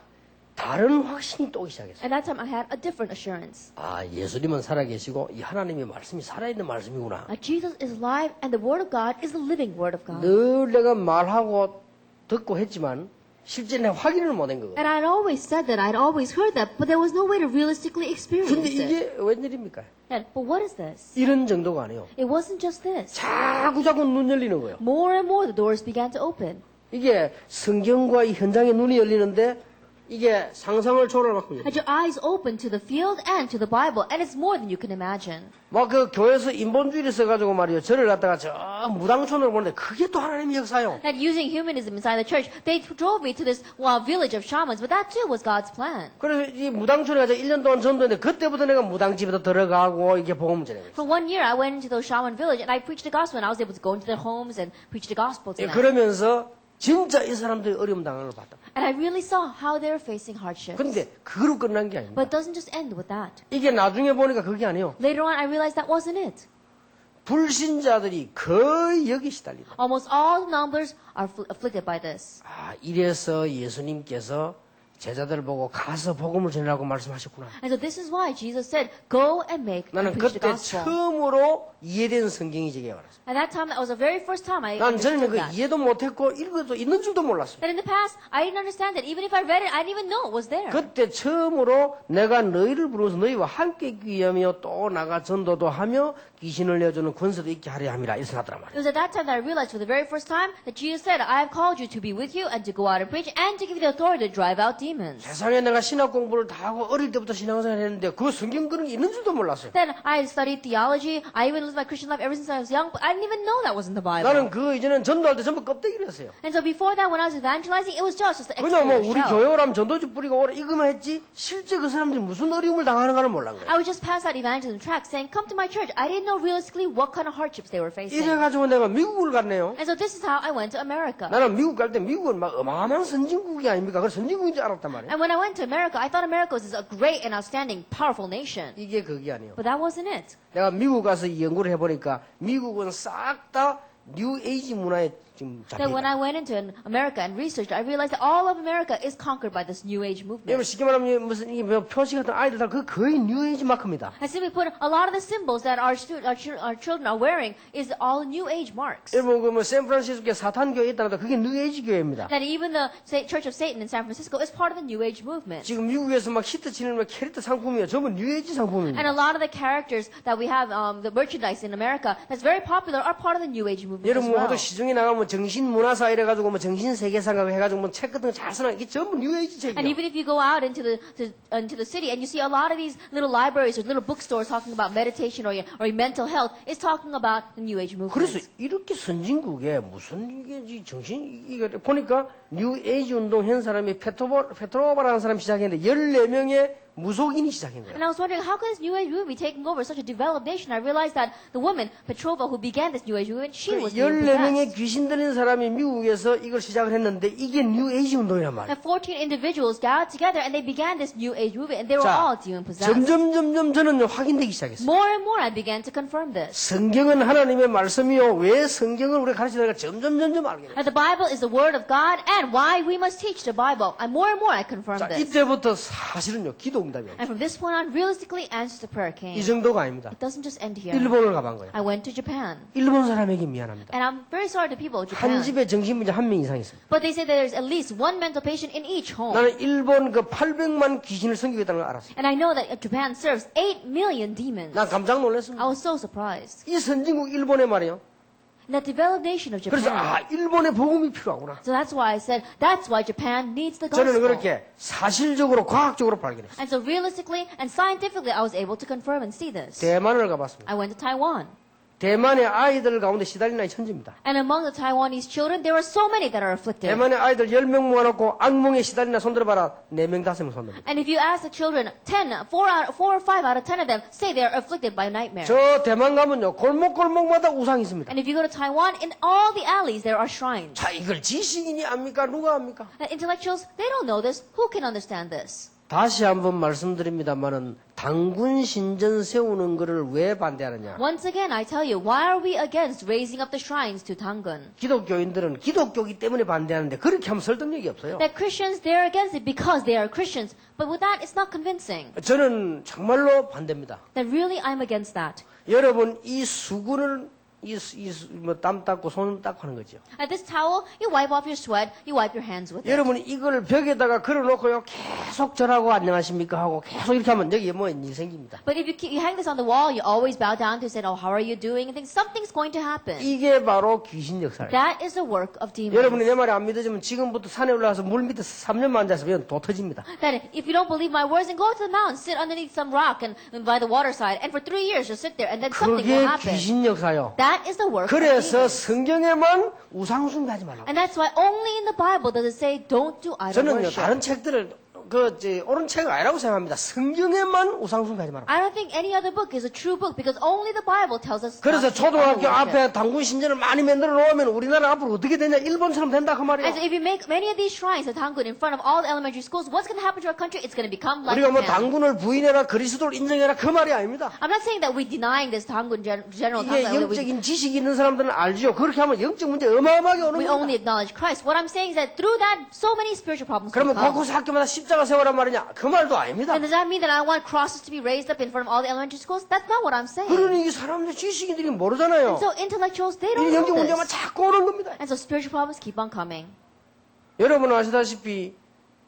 [SPEAKER 1] 다른 확신이 또 오기 시작했어요.
[SPEAKER 2] At that time, I had a different assurance.
[SPEAKER 1] 아, 예수님은 살아계시고 이 하나님의 말씀이 살아있는 말씀이구나.
[SPEAKER 2] Jesus is alive and the Word of God is the living Word of God.
[SPEAKER 1] 늘 내가 말하고 듣고 했지만 실제 내가 확인을 못한 거거든요.
[SPEAKER 2] And I'd always said that, I'd always heard that, but there was no way to realistically experience
[SPEAKER 1] 근데
[SPEAKER 2] it.
[SPEAKER 1] 이게 웬일입니까?
[SPEAKER 2] But what is this?
[SPEAKER 1] 이런 정도가 아니에요.
[SPEAKER 2] It wasn't just this.
[SPEAKER 1] 자꾸 눈 열리는 거예요.
[SPEAKER 2] More and more the doors began to open.
[SPEAKER 1] 이게 성경과 이 현장의 눈이 열리는데 이게 상상을 초월하고
[SPEAKER 2] And your eyes open to the field and to the Bible, and it's more than you can imagine.
[SPEAKER 1] 막 그 교회에서 인본주의를 써가지고 말이요 절을 갖다가 저 무당촌으로 보는데 그게 또 하나님의 역사요.
[SPEAKER 2] And using humanism inside the church, they drove me to this village of shamans, but that too was God's plan.
[SPEAKER 1] 그래서 이 무당촌에 가서 1년 동안 전도했는데 그때부터 내가 무당집에도 들어가고 이게 복음을 전해요.
[SPEAKER 2] For 1 year, I went into the shaman village and I preached the gospel, and I was able to go into their homes and preach the gospel to them.
[SPEAKER 1] 그러면서 진짜 이 사람들이 어려움 당하는 걸 봤다.
[SPEAKER 2] And I really saw how they were facing hardships.
[SPEAKER 1] 근데 그거로 끝난 게 아닙니다.
[SPEAKER 2] But it doesn't just end with that.
[SPEAKER 1] 이게 나중에 보니까 그게 아니에요.
[SPEAKER 2] Later on, I realized that wasn't it.
[SPEAKER 1] 불신자들이 거의 여기 시달린다.
[SPEAKER 2] Almost all the non-believers are afflicted by this.
[SPEAKER 1] 아, 이래서 예수님께서 제자들을 보고 가서 복음을 전하라고 말씀하셨구나.
[SPEAKER 2] And so this is why Jesus said, go and make and
[SPEAKER 1] 나는
[SPEAKER 2] preach the
[SPEAKER 1] 그때
[SPEAKER 2] gospel.
[SPEAKER 1] 처음으로 이해된 성경이 제게 왔어요.
[SPEAKER 2] At that time, that was the very first time I
[SPEAKER 1] 난
[SPEAKER 2] understood
[SPEAKER 1] 전에는 그
[SPEAKER 2] that.
[SPEAKER 1] 이해도 못했고 읽어도 있는 줄도 몰랐어요.
[SPEAKER 2] That in the past, I didn't understand that. Even if I read it, I didn't even know it was there.
[SPEAKER 1] 그때 처음으로 내가 너희를 부르면서 너희와 함께 있기 위하며 또 나가 전도도 하며 귀신을 내주는 권세도 있게 하려 함이라 이렇게 하더란
[SPEAKER 2] It
[SPEAKER 1] 말이에요.
[SPEAKER 2] was at that time that I realized for the very first time that Jesus said, I have called you to be with you and to go out and preach and to give you the authority to drive out demons.
[SPEAKER 1] 세상에 내가 신학 공부를 다 하고 어릴 때부터 신앙생활 했는데 그 성경 그런 게 있는 줄도 몰랐어요.
[SPEAKER 2] Then I studied theology. I even lived my Christian life ever since I was young, but I didn't even know that was in the Bible.
[SPEAKER 1] 나는 그 이전엔 전도할 때 전부 껍데기를 했어요.
[SPEAKER 2] And so before that, when I was evangelizing, it was just the
[SPEAKER 1] 그냥 뭐
[SPEAKER 2] exterior
[SPEAKER 1] 우리
[SPEAKER 2] shell.
[SPEAKER 1] 교회 오라면 전도지 뿌리고 오라 이거만 했지 실제 그 사람들이 무슨 어려움을 당하는가를 몰란 거예요.
[SPEAKER 2] I would just pass out evangelism tracts saying, come to my church. I didn't know realistically what kind of hardships they were facing.
[SPEAKER 1] 이래가지고 내가 미국을 갔네요.
[SPEAKER 2] And so this is how I went to America.
[SPEAKER 1] 나는 미국 갈 때 미국은 막 어마어마한 선진국이 아닙니까? 그 선진국인 줄 알았단 말이에요.
[SPEAKER 2] And when I went to America, I thought America was a great and outstanding, powerful nation.
[SPEAKER 1] 이게 그게 아니에요.
[SPEAKER 2] But that wasn't it.
[SPEAKER 1] 내가 미국 가서 이 연구를 해보니까 미국은 싹 다 뉴 에이지 문화에 지금
[SPEAKER 2] That when
[SPEAKER 1] 잡혀있다.
[SPEAKER 2] I went into America and researched, I realized that all of America is conquered by this New Age movement.
[SPEAKER 1] 여러분 쉽게 말하면 무슨 이게 뭐 표시 같은 아이들 다 그 거의 뉴 에이지 마크입니다.
[SPEAKER 2] And simply put, a lot of the symbols that our children are wearing is all New Age marks.
[SPEAKER 1] 여러분 그 뭐 샌프란시스코에 사탄 교회 있다는데 그게 뉴 에이지 교회입니다.
[SPEAKER 2] That even the Church of Satan in San Francisco is part of the New Age movement.
[SPEAKER 1] 지금 미국에서 막 히트 치는 막 캐릭터 상품이에요. 전부 뉴 에이지
[SPEAKER 2] And
[SPEAKER 1] 상품입니다.
[SPEAKER 2] a lot of the characters that we have, the merchandise in America that's very popular are part of the New Age movement as
[SPEAKER 1] 여러분 뭐
[SPEAKER 2] well.
[SPEAKER 1] 하도 시중에 나가면 정신문화사 이래가지고 뭐 정신세계사가 해가지고 뭐 책 같은 거 잘 써놔. 이게 전부 뉴 에이지
[SPEAKER 2] And
[SPEAKER 1] 책이에요.
[SPEAKER 2] even if you go out into the city and you see a lot of these little libraries or little bookstores talking about meditation or mental health, it's talking about the New Age
[SPEAKER 1] 그래서
[SPEAKER 2] movement.
[SPEAKER 1] 이렇게 선진국에 무슨 이게 정신 이거 보니까 뉴 에이지 운동 한 사람이 페트로바라는 사람이 시작했는데 14명의 무속인이 시작한 거예요.
[SPEAKER 2] And I was wondering, how can this New Age movement be taking over such a developed nation? I realized that the woman, Petrova, who began this New Age movement, she was being
[SPEAKER 1] 14명의
[SPEAKER 2] possessed.
[SPEAKER 1] 귀신 들린 사람이 미국에서 이걸 시작을 했는데 이게 뉴 에이지 운동이란 말이에요.
[SPEAKER 2] And 14 individuals got together and they began this New Age movement, and they were all demon possessed.
[SPEAKER 1] 점점 저는 확인되기 시작했어요.
[SPEAKER 2] More and more I began to confirm this.
[SPEAKER 1] 성경은 하나님의 말씀이요. 왜 성경을 우리가 가르치다가 점점 알게 돼요.
[SPEAKER 2] That the Bible is the Word of God and why we must teach the Bible. And more I confirmed
[SPEAKER 1] 자,
[SPEAKER 2] this.
[SPEAKER 1] 이때부터 사실은요. 기도 응답이 옵니다.
[SPEAKER 2] And from this point on, realistically, answers to prayer
[SPEAKER 1] 이
[SPEAKER 2] came.
[SPEAKER 1] 정도가 아닙니다.
[SPEAKER 2] It doesn't just end here.
[SPEAKER 1] 일본을 가본 거예요.
[SPEAKER 2] I went to Japan.
[SPEAKER 1] 일본 사람에게 미안합니다.
[SPEAKER 2] And I'm very sorry to people of
[SPEAKER 1] 한
[SPEAKER 2] Japan.
[SPEAKER 1] 집에 정신분자 한 명 이상 있어요.
[SPEAKER 2] But they say that there's at least one mental patient in each home.
[SPEAKER 1] 나는 일본 그 800만 귀신을 섬기겠다는 걸 알았어요.
[SPEAKER 2] And I know that Japan serves 8 million demons.
[SPEAKER 1] 난 깜짝 놀랐습니다.
[SPEAKER 2] I was so surprised.
[SPEAKER 1] 이 선진국 일본에 말이에요.
[SPEAKER 2] In the developed nation of
[SPEAKER 1] 그래서
[SPEAKER 2] Japan.
[SPEAKER 1] 일본의 복음이 필요하구나.
[SPEAKER 2] So that's why I said that's why Japan needs the
[SPEAKER 1] 저는
[SPEAKER 2] gospel.
[SPEAKER 1] 그렇게 사실적으로 과학적으로 발견했어요.
[SPEAKER 2] And so realistically and scientifically, I was able to confirm and see this.
[SPEAKER 1] 대만을 가봤습니다.
[SPEAKER 2] I went to Taiwan.
[SPEAKER 1] 대만의 아이들 가운데 시달리는 아이 천지입니다.
[SPEAKER 2] And among the Taiwanese children, there are so many that are afflicted.
[SPEAKER 1] 대만의 아이들 10명 모아놓고 악몽에 시달리나 손들어봐라. 4명, 5명 손듭니다.
[SPEAKER 2] And if you ask the children, 4 or 5 out of 10 of them say they are afflicted by nightmare.
[SPEAKER 1] 저 대만 가면요. 골목골목마다 우상이 있습니다.
[SPEAKER 2] And if you go to Taiwan, in all the alleys there are shrines.
[SPEAKER 1] 자, 이걸 지식인이 압니까? 누가 압니까?
[SPEAKER 2] And intellectuals, they don't know this. Who can understand this?
[SPEAKER 1] 다시 한번 말씀드립니다만은 당군 신전 세우는 것을 왜 반대하느냐?
[SPEAKER 2] Once again, I tell you, why are we against raising up the shrines to Tangun?
[SPEAKER 1] 기독교인들은 기독교이기 때문에 반대하는데 그렇게 하면 설득력이 없어요.
[SPEAKER 2] That Christians, they're against it because they are Christians. But with that, it's not convincing.
[SPEAKER 1] 저는 정말로 반대입니다.
[SPEAKER 2] That really, I'm against that.
[SPEAKER 1] 여러분 이 수건을 땀 닦고 손 닦고 하는 거죠.
[SPEAKER 2] At this towel, you wipe off your sweat, you wipe your hands with it.
[SPEAKER 1] 여러분 이걸 벽에다가 걸어놓고요 계속 절하고 안녕하십니까 하고 계속 이렇게 하면 여기 뭐 일 생깁니다.
[SPEAKER 2] But if you hang this on the wall, you always bow down to say, oh, how are you doing? And think something's going to happen.
[SPEAKER 1] 이게 바로 귀신 역사예요.
[SPEAKER 2] That is the work of demons.
[SPEAKER 1] 여러분이 내 말이 안 믿어지면 지금부터 산에 올라가서 물 밑에 3년만 앉아서 도 터집니다.
[SPEAKER 2] That if you don't believe my words, then go to the mountain, sit underneath some rock and by the waterside, and for 3 years just sit there, and then something will
[SPEAKER 1] 그게
[SPEAKER 2] happen.
[SPEAKER 1] 귀신 역사요.
[SPEAKER 2] That is the work of
[SPEAKER 1] 그래서
[SPEAKER 2] demons.
[SPEAKER 1] 성경에만 우상숭배하지 말라고.
[SPEAKER 2] And that's why only in the Bible does it say, don't do idol
[SPEAKER 1] 저는요
[SPEAKER 2] worship.
[SPEAKER 1] 다른 책들을 옳은 책은 아니라고 생각합니다. 성경에만 우상숭배하지 말라고.
[SPEAKER 2] I don't think any other book is a true book because only the Bible tells us.
[SPEAKER 1] 그래서
[SPEAKER 2] not to do
[SPEAKER 1] 초등학교
[SPEAKER 2] idol worship.
[SPEAKER 1] 앞에 당군 신전을 많이 만들어 놓으면 우리나라 앞으로 어떻게 되냐? 일본처럼 된다 그 말이에요.
[SPEAKER 2] And so if you make many of these shrines at Tangun in front of all the elementary schools, what's going to happen to our country? It's going to become like
[SPEAKER 1] 우리가 뭐
[SPEAKER 2] Japan.
[SPEAKER 1] 당군을 부인해라 그리스도를 인정해라 그 말이 아닙니다.
[SPEAKER 2] I'm not saying that we're denying this Tangun general
[SPEAKER 1] 이게
[SPEAKER 2] Tangun.
[SPEAKER 1] 영적인 지식이 있는 사람들은 알죠. 그렇게 하면 영적 문제 어마어마하게 오는
[SPEAKER 2] We only
[SPEAKER 1] 겁니다.
[SPEAKER 2] acknowledge Christ. What I'm saying is that through that, so many spiritual problems will
[SPEAKER 1] 그러면
[SPEAKER 2] come.
[SPEAKER 1] 곳곳 학교마다 십자가 세워란 말이냐? 그 말도 아닙니다.
[SPEAKER 2] And does that mean that I want crosses to be raised up in front of all the elementary schools? That's not what I'm saying.
[SPEAKER 1] 그러니 이 사람들 지식인들이 모르잖아요.
[SPEAKER 2] And so intellectuals, they don't
[SPEAKER 1] 이 영적
[SPEAKER 2] know
[SPEAKER 1] 문제만
[SPEAKER 2] this.
[SPEAKER 1] 자꾸 오는 겁니다.
[SPEAKER 2] And so spiritual problems keep on coming.
[SPEAKER 1] 여러분 아시다시피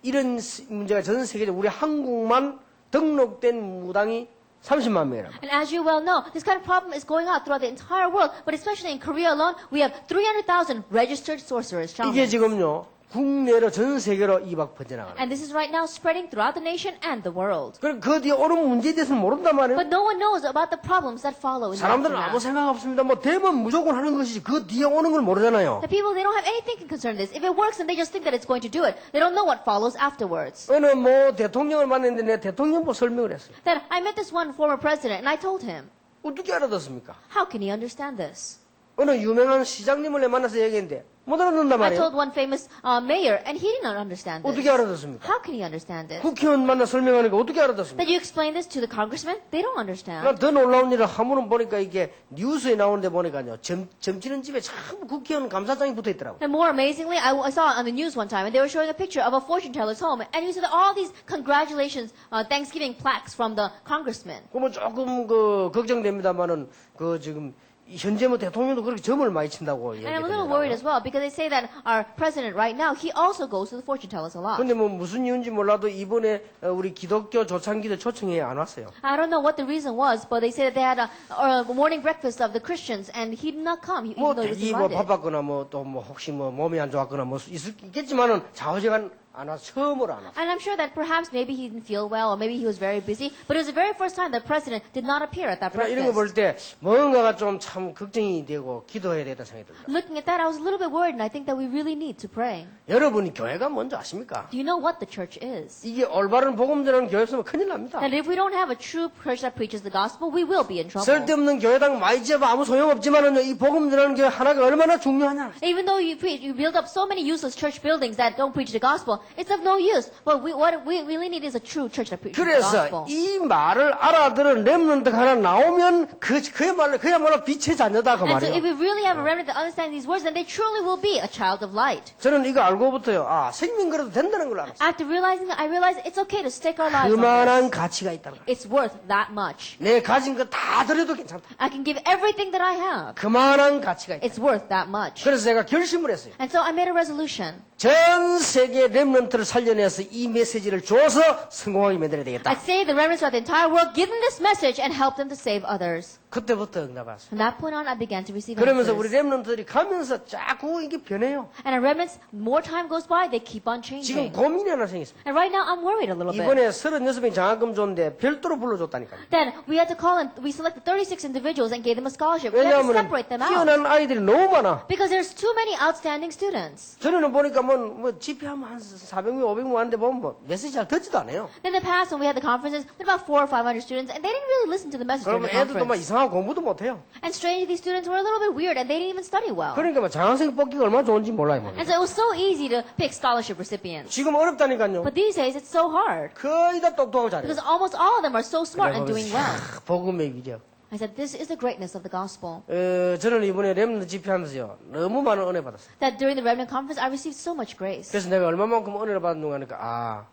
[SPEAKER 1] 이런 문제가 전 세계적으로 우리 한국만 등록된 무당이 30만 명이랍니다.
[SPEAKER 2] And as you well know, this kind of problem is going on throughout the entire world, but especially in Korea alone, we have 300,000 registered sorcerers,
[SPEAKER 1] 이게
[SPEAKER 2] shamans.
[SPEAKER 1] 지금요 국내로 전 세계로 이박 퍼져나가는.
[SPEAKER 2] And this is right now spreading throughout the nation and the world.
[SPEAKER 1] 그 뒤에 오는 문제에 대해서는 모른단 말이에요.
[SPEAKER 2] But no one knows about the problems that follow in the
[SPEAKER 1] 사람들은 아무
[SPEAKER 2] aftermath.
[SPEAKER 1] 생각 없습니다. 뭐 되면 무조건 하는 것이지 그 뒤에 오는 걸 모르잖아요.
[SPEAKER 2] The people, they don't have anything concerned with this. If it works, then they just think that it's going to do it. They don't know what follows afterwards.
[SPEAKER 1] 어느 뭐 대통령을 만났는데 내가 대통령보 설명을 했어요.
[SPEAKER 2] Then I met this one former president, and I told him,
[SPEAKER 1] 어떻게 알아듣습니까?
[SPEAKER 2] how can he understand this?
[SPEAKER 1] 어느 유명한 시장님을 내 만나서 얘기했는데 못 알아듣는단
[SPEAKER 2] I
[SPEAKER 1] 말이에요.
[SPEAKER 2] told one famous mayor, and he did not understand this.
[SPEAKER 1] 어떻게 알아듣습니까?
[SPEAKER 2] How can he understand this?
[SPEAKER 1] 국회의원 만나 설명하니까 어떻게 알아듣습니까?
[SPEAKER 2] That you explain this to the congressman? They don't understand.
[SPEAKER 1] 난 더 놀라운 일은 한문은 보니까 이게 뉴스에 나오는데 보니까요. 점치는 집에 참 국회의원 감사장이 붙어 있더라고요.
[SPEAKER 2] And more amazingly, I saw on the news one time, and they were showing a picture of a fortune teller's home, and you see that all these congratulations, Thanksgiving plaques from the congressman.
[SPEAKER 1] 그러면 조금 걱정됩니다만은 지금 현재 뭐 대통령도 그렇게 점을 많이 친다고
[SPEAKER 2] And I'm a little worried as well because they say that our president right now, he also goes to the fortune tellers a lot.
[SPEAKER 1] 근데 뭐 무슨 이유인지 몰라도 이번에 우리 기독교 조창기도 초청에 안 왔어요.
[SPEAKER 2] I don't know what the reason was, but they said that they had a morning breakfast of the Christians, and he did not come, even
[SPEAKER 1] 뭐
[SPEAKER 2] though he was
[SPEAKER 1] 대기 뭐
[SPEAKER 2] invited.
[SPEAKER 1] 바빴거나 뭐 또 뭐 혹시 뭐 몸이 안 좋았거나 뭐 있겠지만은 좌우지간 안 와서 처음으로 안 왔어요.
[SPEAKER 2] And I'm sure that perhaps maybe he didn't feel well or maybe he was very busy, but it was the very first time the president did not appear at that
[SPEAKER 1] 그러나 이런 거 볼
[SPEAKER 2] breakfast.
[SPEAKER 1] 때 뭔가가 좀 참 걱정이 되고 기도해야 되다 생각이 듭니다.
[SPEAKER 2] Looking at that, I was a little bit worried, and I think that we really need to pray.
[SPEAKER 1] 여러분이 교회가 뭔지 아십니까?
[SPEAKER 2] Do you know what the church is?
[SPEAKER 1] 이게 올바른 복음 전하는 교회 없으면 큰일 납니다.
[SPEAKER 2] That if we don't have a true church that preaches the gospel, we will be in trouble.
[SPEAKER 1] 쓸데없는 교회당 많이 지어봐 아무 소용없지만은 이 복음 전하는 교회 하나가 얼마나 중요하냐.
[SPEAKER 2] Even though you build up so many useless church buildings that don't preach the gospel, it's of no use. But what we really need is a true church that preaches the
[SPEAKER 1] 그래서
[SPEAKER 2] gospel.
[SPEAKER 1] 이 말을 알아들은 렘넌트가 하나 나오면 그야말로 빛의 자녀다 그
[SPEAKER 2] And so if
[SPEAKER 1] 말이에요.
[SPEAKER 2] we really have a remnant that understands these words, then they truly will be a child of light.
[SPEAKER 1] 저는 이거 알고부터요. 아, 생명 걸어도 된다는 걸 알았어요.
[SPEAKER 2] After realizing that, I realized it's okay to stake our lives on
[SPEAKER 1] 그만한
[SPEAKER 2] this.
[SPEAKER 1] 가치가 있다는 거예요.
[SPEAKER 2] It's worth that much.
[SPEAKER 1] 내 가진 거 다 드려도 괜찮다.
[SPEAKER 2] I can give everything that I have.
[SPEAKER 1] 그만한 가치가 있다.
[SPEAKER 2] It's worth that much.
[SPEAKER 1] 그래서 제가 결심을 했어요.
[SPEAKER 2] And so I made a resolution.
[SPEAKER 1] 전 세계 렘넌트를 살려내서 이 메시지를 줘서 성공하게 만들어야 되겠다.
[SPEAKER 2] I'd save the remnants of the entire world, give them this message, and help them to save others.
[SPEAKER 1] 그때부터 응답 왔어요.
[SPEAKER 2] From that point on, I began to receive
[SPEAKER 1] 그러면서 우리
[SPEAKER 2] answers.
[SPEAKER 1] 렘넌트들이 가면서 자꾸 이게 변해요.
[SPEAKER 2] And our remnants, more time goes by, they keep on
[SPEAKER 1] 지금
[SPEAKER 2] changing.
[SPEAKER 1] 고민이 하나 생겼습니다.
[SPEAKER 2] And right now, I'm worried a little bit.
[SPEAKER 1] 이번에 36명이 장학금 줬는데 별도로 불러줬다니까요.
[SPEAKER 2] Then we had to call and we selected 36 individuals and gave them a scholarship. We had to
[SPEAKER 1] 왜냐하면
[SPEAKER 2] separate them out.
[SPEAKER 1] 뛰어난 아이들이 너무 많아.
[SPEAKER 2] Because there's too many outstanding students.
[SPEAKER 1] 저는 보니까 뭐 집회하면 한 400명, 500명 하는데 보면 뭐 메시지 잘 듣지도 않아요.
[SPEAKER 2] In the past, when we had the conferences, there were about 400 or 500 students, and they didn't really listen to the message during
[SPEAKER 1] 그러면
[SPEAKER 2] the
[SPEAKER 1] 애들도 막
[SPEAKER 2] conference.
[SPEAKER 1] 이상한 공부도 못해요.
[SPEAKER 2] And strangely, these students were a little bit weird, and they didn't even study well.
[SPEAKER 1] 그러니까 뭐 장학생 뽑기가 얼마나 좋은지 몰라요. 뭐.
[SPEAKER 2] And so it was so easy to pick scholarship recipients.
[SPEAKER 1] 지금 어렵다니까요.
[SPEAKER 2] But these days, it's so hard.
[SPEAKER 1] 거의 다 똑똑하고 잘해요.
[SPEAKER 2] Because almost all of them are so smart and doing well.
[SPEAKER 1] 복음의 위력.
[SPEAKER 2] I said, this is the greatness of the gospel.
[SPEAKER 1] 저는 이번에 렘넌트 집회하면서요. 너무 많은 은혜 받았어요.
[SPEAKER 2] That during the Remnant Conference, I received so much grace.
[SPEAKER 1] 그래서 내가 얼마만큼 은혜를 받았는가 하니까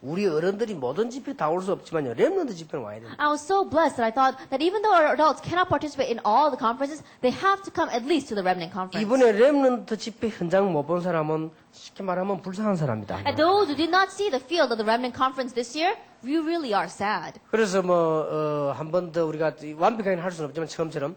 [SPEAKER 1] 우리 어른들이 모든 집회 다 올 수 없지만요. 렘넌트 집회는 와야 된다.
[SPEAKER 2] I was so blessed that I thought that even though our adults cannot participate in all the conferences, they have to come at least to the Remnant Conference.
[SPEAKER 1] 이번에 렘넌트 집회 현장 못 본 사람은 쉽게 말하면 불쌍한 사람이다.
[SPEAKER 2] And those who did not see the field of the Remnant Conference this year, you really are sad.
[SPEAKER 1] 그래서 한 번 더 우리가 완벽하게 할 수는 없지만 처음처럼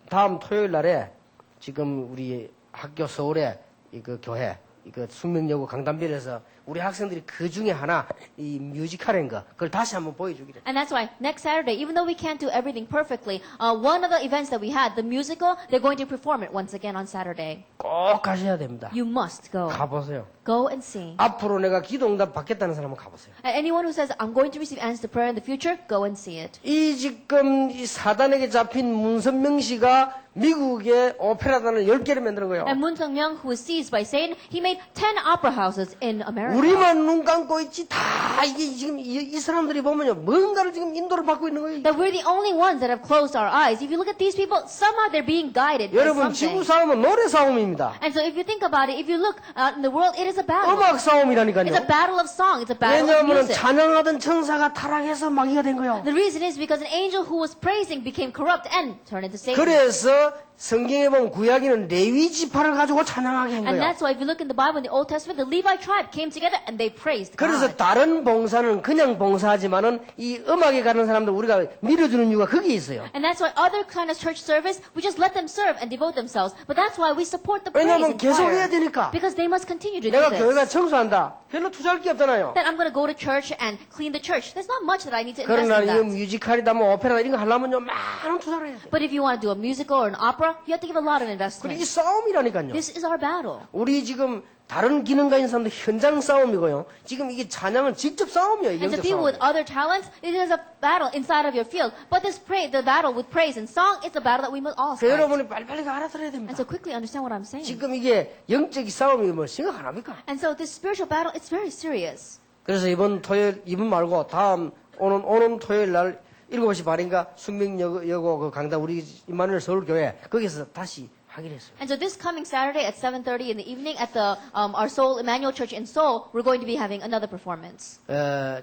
[SPEAKER 1] 다음 토요일 날에 지금 우리 학교 서울에 그 교회 그 숙명여고 강담빌에서 우리 학생들이 그 중에 하나 이 뮤지컬인 거 그걸 다시 한번 보여주기로.
[SPEAKER 2] And that's why next Saturday, even though we can't do everything perfectly, one of the events that we had, the musical, they're going to perform it once again on Saturday.
[SPEAKER 1] 꼭 가셔야 됩니다.
[SPEAKER 2] You must go.
[SPEAKER 1] 가보세요.
[SPEAKER 2] Go and see.
[SPEAKER 1] 앞으로 내가 기도 응답 받겠다는 사람은 가보세요.
[SPEAKER 2] And anyone who says, I'm going to receive answers to prayer in the future, go and see it.
[SPEAKER 1] 이 지금 이 사단에게 잡힌 문선명 씨가 미국의 오페라단을 10개를 만드는 거예요.
[SPEAKER 2] And Moon Sung-myung, who was seized by Satan, he made 10 opera houses in America.
[SPEAKER 1] 우리만 눈 감고 있지 다 이게 지금 이 사람들이 보면요 뭔가를 지금 인도를 받고 있는 거예요.
[SPEAKER 2] That we're the only ones that have closed our eyes. If you look at these people, somehow they're being guided by
[SPEAKER 1] 여러분 지구
[SPEAKER 2] something.
[SPEAKER 1] 싸움은 노래 싸움입니다.
[SPEAKER 2] And so if you think about it, if you look out in the world, it is a battle.
[SPEAKER 1] 음악
[SPEAKER 2] It's
[SPEAKER 1] 싸움이라니까요.
[SPEAKER 2] a battle of song. It's a battle of
[SPEAKER 1] 왜냐하면
[SPEAKER 2] music.
[SPEAKER 1] 찬양하던 천사가 타락해서 마귀가 된 거예요.
[SPEAKER 2] The reason is because an angel who was praising became corrupt and turned into Satan.
[SPEAKER 1] 그래서 성경에 보면 구약에는 레위 지파를 가지고 찬양하게 한
[SPEAKER 2] And
[SPEAKER 1] 거예요.
[SPEAKER 2] that's why if you look in the Bible in the Old Testament, the Levi tribe came together and they praised
[SPEAKER 1] 그래서
[SPEAKER 2] God.
[SPEAKER 1] 다른 봉사는 그냥 봉사하지만은 이 음악에 가는 사람들 우리가 밀어주는 이유가 거기에 있어요.
[SPEAKER 2] And that's why other kind of church service, we just let them serve and devote themselves. But that's why we support the praise
[SPEAKER 1] 왜냐하면
[SPEAKER 2] and
[SPEAKER 1] 계속 해야
[SPEAKER 2] choir.
[SPEAKER 1] 되니까.
[SPEAKER 2] Because they must continue to do
[SPEAKER 1] 내가
[SPEAKER 2] this.
[SPEAKER 1] 교회가 청소한다. 별로 투자할 게 없잖아요.
[SPEAKER 2] That I'm going to go to church and clean the church. There's not much that I need to invest
[SPEAKER 1] 그러나
[SPEAKER 2] in
[SPEAKER 1] 이
[SPEAKER 2] that.
[SPEAKER 1] 뮤지컬이다 뭐 오페라다 이런 거 하려면요 많은 투자를 해야 돼.
[SPEAKER 2] But if you want to do a musical or an opera, you have to give a lot of
[SPEAKER 1] 그리고
[SPEAKER 2] investment.
[SPEAKER 1] 이 싸움이라니까요.
[SPEAKER 2] This is our battle.
[SPEAKER 1] 우리 지금 다른 기능 가진 사람들 현장 싸움이고요. 지금 이게 찬양은 직접 싸움이에요.
[SPEAKER 2] And so
[SPEAKER 1] 영적
[SPEAKER 2] people
[SPEAKER 1] 싸움.
[SPEAKER 2] with other talents, it is a battle inside of your field. But the battle with praise and song, it's a battle that we must all
[SPEAKER 1] 그래서
[SPEAKER 2] fight.
[SPEAKER 1] 여러분이 빨리빨리 알아들어야
[SPEAKER 2] And
[SPEAKER 1] 됩니다.
[SPEAKER 2] so quickly understand what I'm saying.
[SPEAKER 1] 지금 이게 영적 싸움이 뭐 생각 안 합니까?
[SPEAKER 2] And so this spiritual battle, it's very serious.
[SPEAKER 1] 그래서 이번 말고 다음 오는 토요일 날 7시 반인가 숙명여고 그 강당 우리 임마누엘 서울교회 거기서 다시 하기로 했어요.
[SPEAKER 2] And so this coming Saturday at 7:30 in the evening at the our Seoul Emmanuel Church in Seoul, we're going to be having another performance.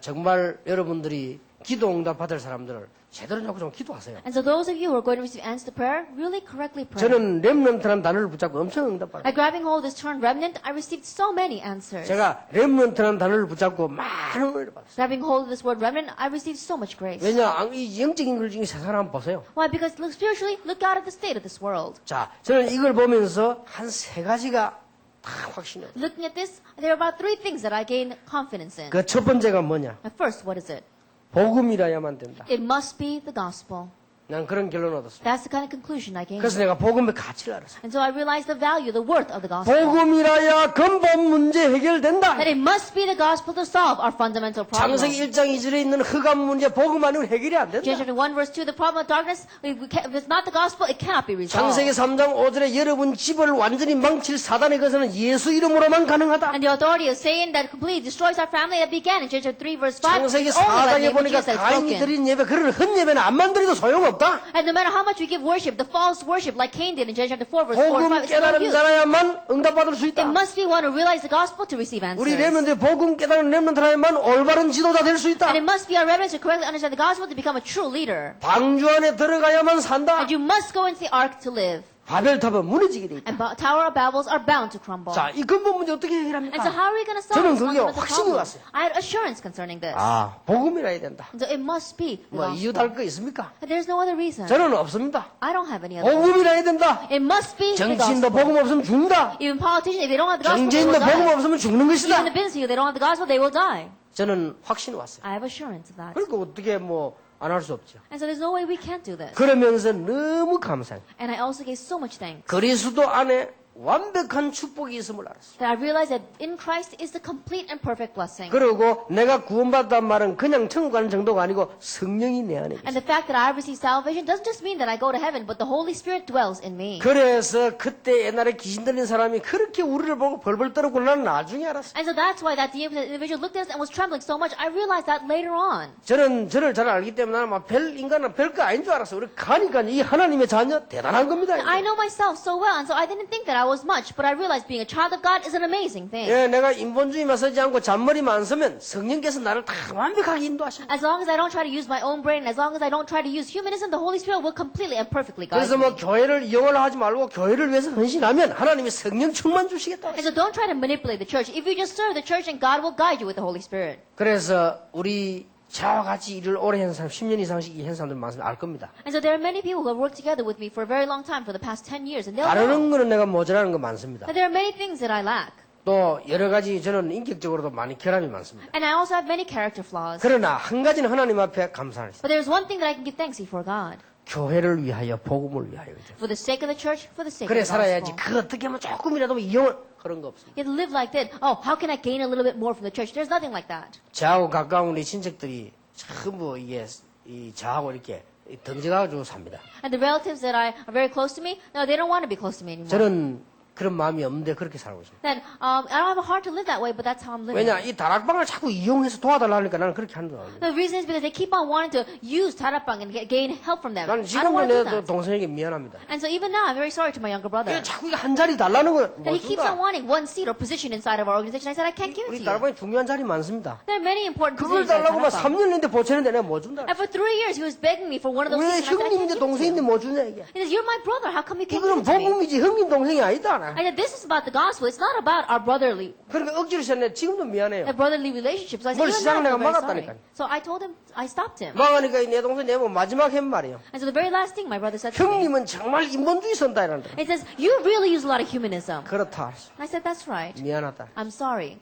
[SPEAKER 1] 정말 여러분들이 기도 응답 받을 사람들을 제대로 잡고 좀 기도하세요.
[SPEAKER 2] And so those of you who are going to receive answers to prayer, really correctly pray.
[SPEAKER 1] 저는 렘넌트라는 단어를 붙잡고 엄청 응답 받아요.
[SPEAKER 2] By grabbing hold of this term remnant, I received so many answers.
[SPEAKER 1] 제가 렘넌트라는 단어를 붙잡고 많은 은혜를 받았어요.
[SPEAKER 2] Grabbing hold of this word remnant, I received so much grace.
[SPEAKER 1] 왜냐, 이 영적인 걸 중에 세상 한번 보세요.
[SPEAKER 2] Why? Because look spiritually, look out at the state of this world.
[SPEAKER 1] 자, 저는 이걸 보면서 한 3가지가 다 확신이 없어요.
[SPEAKER 2] Looking at this, there are about three things that I gain confidence in.
[SPEAKER 1] 그 첫 번째가 뭐냐?
[SPEAKER 2] At first, what is it?
[SPEAKER 1] 복음이라야만 된다.
[SPEAKER 2] It must be the gospel.
[SPEAKER 1] 난 그런 결론을 얻었습니다.
[SPEAKER 2] That's the kind of conclusion I gained.
[SPEAKER 1] 그래서 내가 복음의 가치를 알았어요.
[SPEAKER 2] And so I realized the value, the worth of the gospel.
[SPEAKER 1] 복음이라야 근본 문제 해결된다.
[SPEAKER 2] That it must be the gospel to solve our fundamental problem.
[SPEAKER 1] 창세기 1장 2절에 있는 흑암 문제 복음 아니면 해결이 안 된다.
[SPEAKER 2] Genesis 1 verse 2, the problem of darkness, if it's not the gospel, it cannot be resolved.
[SPEAKER 1] 창세기 3장 5절에 여러분 집을 완전히 망칠 사단의 것은 예수 이름으로만 가능하다.
[SPEAKER 2] And the authority of Satan that completely destroys our family that began in Genesis 3 verse 5
[SPEAKER 1] 창세기
[SPEAKER 2] is only by the
[SPEAKER 1] 4장에
[SPEAKER 2] name of
[SPEAKER 1] 보니까
[SPEAKER 2] Jesus that is
[SPEAKER 1] 가인이
[SPEAKER 2] broken.
[SPEAKER 1] 드린 예배 그런 헛예배는 암만 드려도 소용없다.
[SPEAKER 2] And no matter how much we give worship, the false worship like Cain did in Genesis 4 verse 4
[SPEAKER 1] 복음
[SPEAKER 2] 5, it's no
[SPEAKER 1] 깨달은
[SPEAKER 2] use.
[SPEAKER 1] 자라야만 응답받을 수
[SPEAKER 2] It
[SPEAKER 1] 있다.
[SPEAKER 2] must be one who realize the gospel to receive
[SPEAKER 1] 우리
[SPEAKER 2] answers.
[SPEAKER 1] 렘넌트의 복음 깨달은 렘넌트라야만 올바른 지도자 될 수 있다.
[SPEAKER 2] And it must be our remnants to correctly understand the gospel to become a true leader.
[SPEAKER 1] 방주 안에 들어가야만 산다.
[SPEAKER 2] And you must go into the ark to live.
[SPEAKER 1] 바벨탑은 무너지게 돼 있다.
[SPEAKER 2] And Tower of Babels are bound to crumble.
[SPEAKER 1] 자, 이 근본 문제 어떻게
[SPEAKER 2] And so
[SPEAKER 1] 해결합니까?
[SPEAKER 2] how are we going to solve
[SPEAKER 1] 저는
[SPEAKER 2] this
[SPEAKER 1] 그게
[SPEAKER 2] fundamental
[SPEAKER 1] 확신이
[SPEAKER 2] problem?
[SPEAKER 1] 왔어요.
[SPEAKER 2] I had assurance concerning this.
[SPEAKER 1] 아, 복음이라 해야 된다.
[SPEAKER 2] And so it must be the
[SPEAKER 1] 뭐 이유
[SPEAKER 2] gospel.
[SPEAKER 1] 다를 거 있습니까?
[SPEAKER 2] And there's no other reason.
[SPEAKER 1] 저는 없습니다.
[SPEAKER 2] I don't have any other.
[SPEAKER 1] 복음이라 해야 된다.
[SPEAKER 2] It must be the
[SPEAKER 1] 정치인도
[SPEAKER 2] gospel.
[SPEAKER 1] 복음 없으면 죽는다.
[SPEAKER 2] Even politicians, if they don't have the gospel, they
[SPEAKER 1] 경제인도
[SPEAKER 2] will
[SPEAKER 1] 복음
[SPEAKER 2] die.
[SPEAKER 1] 없으면 죽는
[SPEAKER 2] Even
[SPEAKER 1] 것이다.
[SPEAKER 2] the business, if they don't have the gospel, they will die.
[SPEAKER 1] 저는 확신이 왔어요.
[SPEAKER 2] I have assurance of that.
[SPEAKER 1] 그러니까 어떻게 뭐 안 할 수 없죠.
[SPEAKER 2] And so there's no way we can't do this.
[SPEAKER 1] 그러면서 너무 감사해요.
[SPEAKER 2] And I also gave so much thanks
[SPEAKER 1] 그리스도 안에 완벽한 축복이 있음을 알았어요.
[SPEAKER 2] that I realized that in Christ is the complete and perfect blessing.
[SPEAKER 1] 그리고 내가 구원받았다는 말은 그냥 천국 가는 정도가 아니고 성령이 내 안에
[SPEAKER 2] And
[SPEAKER 1] 있어요.
[SPEAKER 2] the fact that I received salvation doesn't just mean that I go to heaven, but the Holy Spirit dwells in me.
[SPEAKER 1] 그래서 그때 옛날에 귀신 들린 사람이 그렇게 우리를 보고 벌벌 떨었고 나는 나중에 알았어요.
[SPEAKER 2] And so that's why that demon individual looked at us and was trembling so much. I realized that later on.
[SPEAKER 1] 저는 저를 잘 알기 때문에 나는 막 별 인간은 별거 아닌 줄 알았어요. 우리 가니까 이 하나님의 자녀 대단한 겁니다. 이게.
[SPEAKER 2] I know myself so well, and so I didn't think that I was much, but I realized being a child of God is an amazing thing.
[SPEAKER 1] 예, 내가 인본주의만 서지 않고 잔머리만 안 서면 성령께서 나를 다 완벽하게 인도하십니다.
[SPEAKER 2] As long as I don't try to use my own brain, as long as I don't try to use humanism, the Holy Spirit will completely and perfectly guide
[SPEAKER 1] 그래서 뭐
[SPEAKER 2] me.
[SPEAKER 1] 교회를 이용을 하지 말고 교회를 위해서 헌신하면 하나님이 성령 충만 주시겠다.
[SPEAKER 2] And so don't try to manipulate the church. If you just serve the church, and God will guide you with the Holy Spirit.
[SPEAKER 1] 그래서 우리 저와 같이 일을 오래 한 사람, 10년 이상씩 한 사람들 많습니다. 알 겁니다.
[SPEAKER 2] And so there are many people who have worked together with me for a very long time, for the past 10 years, and they'll know.
[SPEAKER 1] 다루는 거는 내가 모자라는 거 많습니다.
[SPEAKER 2] And there are many things that I lack.
[SPEAKER 1] 또 여러 가지 저는 인격적으로도 많이 결함이 많습니다.
[SPEAKER 2] And I also have many character flaws.
[SPEAKER 1] 그러나 한 가지는 하나님 앞에 감사할 수 있어요.
[SPEAKER 2] But there's one thing that I can give thanks before God.
[SPEAKER 1] 교회를 위하여 복음을 위하여.
[SPEAKER 2] For the sake of the church, for the sake
[SPEAKER 1] 그래
[SPEAKER 2] of the
[SPEAKER 1] 살아야지.
[SPEAKER 2] gospel.
[SPEAKER 1] 그 어떻게 하면 조금이라도 이용을 그런 거 없습니다.
[SPEAKER 2] You have to live like that. Oh, how can I gain a little bit more from the church? There's nothing like that.
[SPEAKER 1] 저하고 가까운 우리 친척들이 전부 이게 저하고 이렇게 덩져가지고 삽니다.
[SPEAKER 2] And the relatives that are very close to me, no, they don't want to be close to me anymore.
[SPEAKER 1] 저는 그런 마음이 없는데 그렇게 살고 있습니다.
[SPEAKER 2] Then I don't have a heart to live that way, but that's how I'm living.
[SPEAKER 1] 왜냐 이 다락방을 자꾸 이용해서 도와달라니까 나는 그렇게 하는 거예요.
[SPEAKER 2] The reason is because they keep on wanting to use Tarapang and gain help from them.
[SPEAKER 1] 나는
[SPEAKER 2] I don't
[SPEAKER 1] 지금도
[SPEAKER 2] want to do
[SPEAKER 1] 내
[SPEAKER 2] that.
[SPEAKER 1] 동생에게 미안합니다.
[SPEAKER 2] And so even now, I'm very sorry to my younger brother.
[SPEAKER 1] 왜 자꾸 한 자리 달라는 거
[SPEAKER 2] That
[SPEAKER 1] 못
[SPEAKER 2] he keeps on
[SPEAKER 1] 준다.
[SPEAKER 2] wanting one seat or position inside of our organization. I said, I can't give it
[SPEAKER 1] 우리
[SPEAKER 2] to you.
[SPEAKER 1] 다락방에 중요한 자리 많습니다.
[SPEAKER 2] There are many important
[SPEAKER 1] 그걸
[SPEAKER 2] positions at
[SPEAKER 1] 달라고 막
[SPEAKER 2] Tarapang.
[SPEAKER 1] 3년 했는데 보채는데 내가 못 준다.
[SPEAKER 2] And for 3 years, he was begging me for one of those
[SPEAKER 1] 왜
[SPEAKER 2] seats. And I said, I can't
[SPEAKER 1] 형님인데
[SPEAKER 2] give it to
[SPEAKER 1] 동생인데
[SPEAKER 2] you.
[SPEAKER 1] 못 주냐 이게.
[SPEAKER 2] He says, you're my brother. How come you can't
[SPEAKER 1] 이거는
[SPEAKER 2] give it to me?
[SPEAKER 1] 복음이지 형님 동생이 아니다.
[SPEAKER 2] I said, this is about the gospel. It's not about our brotherly
[SPEAKER 1] 그러니까 억지로 했는데 지금도 미안해요.
[SPEAKER 2] brotherly relationships. So I said,
[SPEAKER 1] 뭘
[SPEAKER 2] even
[SPEAKER 1] 시작을
[SPEAKER 2] now,
[SPEAKER 1] 내가
[SPEAKER 2] I'm very sorry.
[SPEAKER 1] 막았다니까요.
[SPEAKER 2] So I told him, I stopped him.
[SPEAKER 1] 망하니까 내 동생 내뭐 마지막 한 말이에요.
[SPEAKER 2] And so the very last thing my brother said to me,
[SPEAKER 1] 형님은 정말 인본주의 선다 이란다.
[SPEAKER 2] he says, you really use a lot of humanism.
[SPEAKER 1] 그렇다.
[SPEAKER 2] I said, that's right.
[SPEAKER 1] 미안하다.
[SPEAKER 2] I'm sorry.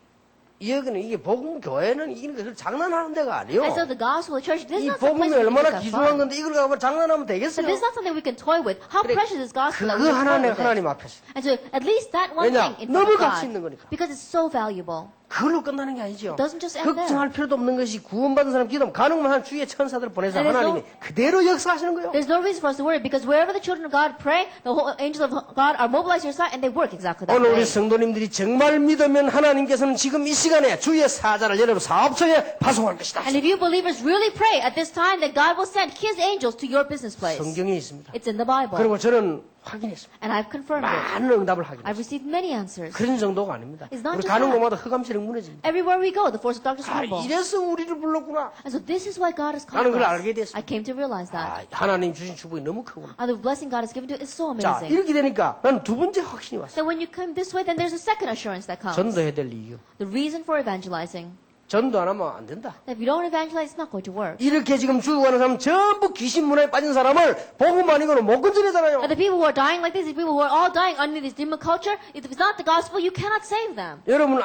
[SPEAKER 1] 여기는 이게 복음 교회는 이게 그걸 장난하는 데가 아니요.
[SPEAKER 2] And so the gospel, the church, this
[SPEAKER 1] 이
[SPEAKER 2] is not some
[SPEAKER 1] 복음이
[SPEAKER 2] place where we
[SPEAKER 1] 얼마나
[SPEAKER 2] can have
[SPEAKER 1] 귀중한
[SPEAKER 2] fun.
[SPEAKER 1] 건데 이걸 가지고 장난하면
[SPEAKER 2] So
[SPEAKER 1] 되겠어요?
[SPEAKER 2] this is not something we can toy with. How
[SPEAKER 1] 그래,
[SPEAKER 2] precious is gospel that
[SPEAKER 1] 그거
[SPEAKER 2] we can
[SPEAKER 1] 하나
[SPEAKER 2] toy
[SPEAKER 1] 내가
[SPEAKER 2] with
[SPEAKER 1] 하나님
[SPEAKER 2] it.
[SPEAKER 1] 앞에서
[SPEAKER 2] And so at least that one
[SPEAKER 1] 왜냐?
[SPEAKER 2] thing in front
[SPEAKER 1] 너무
[SPEAKER 2] of
[SPEAKER 1] 가치 있는
[SPEAKER 2] God,
[SPEAKER 1] 거니까.
[SPEAKER 2] because it's so valuable.
[SPEAKER 1] 그걸로 끝나는 게 아니죠.
[SPEAKER 2] It doesn't just end there.
[SPEAKER 1] 걱정할 필요도 없는 것이 구원받은 사람 기도하면 가능한 한 주위에 천사들 보내서
[SPEAKER 2] And there's
[SPEAKER 1] 하나님이 그대로 역사하시는 거예요.
[SPEAKER 2] There's no reason for us to worry because wherever the children of God pray, the whole angels of God are mobilized to your side and they work exactly that
[SPEAKER 1] 오늘 우리
[SPEAKER 2] way.
[SPEAKER 1] 성도님들이 정말 믿으면 하나님께서는 지금 이 시간에 주의 사자를 여러분 사업처에 파송할 것이다.
[SPEAKER 2] And if you believers really pray at this time, that God will send His angels to your business place.
[SPEAKER 1] 성경에 있습니다.
[SPEAKER 2] It's in the Bible.
[SPEAKER 1] 그리고 저는 확인했습니다.
[SPEAKER 2] And I've confirmed it.
[SPEAKER 1] 많은 응답을
[SPEAKER 2] I've
[SPEAKER 1] 확인했습니다.
[SPEAKER 2] received many answers.
[SPEAKER 1] 그런 정도가 아닙니다.
[SPEAKER 2] It's not
[SPEAKER 1] 우리
[SPEAKER 2] just
[SPEAKER 1] 가는
[SPEAKER 2] that.
[SPEAKER 1] 곳마다 흑암실은 무너집니다.
[SPEAKER 2] Everywhere we go, the force of darkness
[SPEAKER 1] 아,
[SPEAKER 2] crumble.
[SPEAKER 1] 이래서 우리를 불렀구나.
[SPEAKER 2] And so this is why God has
[SPEAKER 1] 나는
[SPEAKER 2] called
[SPEAKER 1] 그걸
[SPEAKER 2] us.
[SPEAKER 1] 알게 됐습니다.
[SPEAKER 2] I came to realize that.
[SPEAKER 1] 아, 하나님 주신 축복이 너무 크구나.
[SPEAKER 2] And the blessing God has given to you is so
[SPEAKER 1] 자,
[SPEAKER 2] amazing.
[SPEAKER 1] 이렇게 되니까 나는 두 번째 확신이 왔어요.
[SPEAKER 2] So when you come this way, then there's a second assurance that comes.
[SPEAKER 1] 전도해야 될 이유.
[SPEAKER 2] The reason for evangelizing.
[SPEAKER 1] 전도 안 하면 안 된다.
[SPEAKER 2] That if you don't evangelize, it's not going to work.
[SPEAKER 1] 이렇게 지금 죽어가는 사람 전부 귀신 문화에 빠진 사람을 복음 아니고는 못 건져내잖아요.
[SPEAKER 2] And the people who are dying like this, the people who are all dying under this demon culture, if it's not the gospel, you cannot save them.
[SPEAKER 1] 여러분,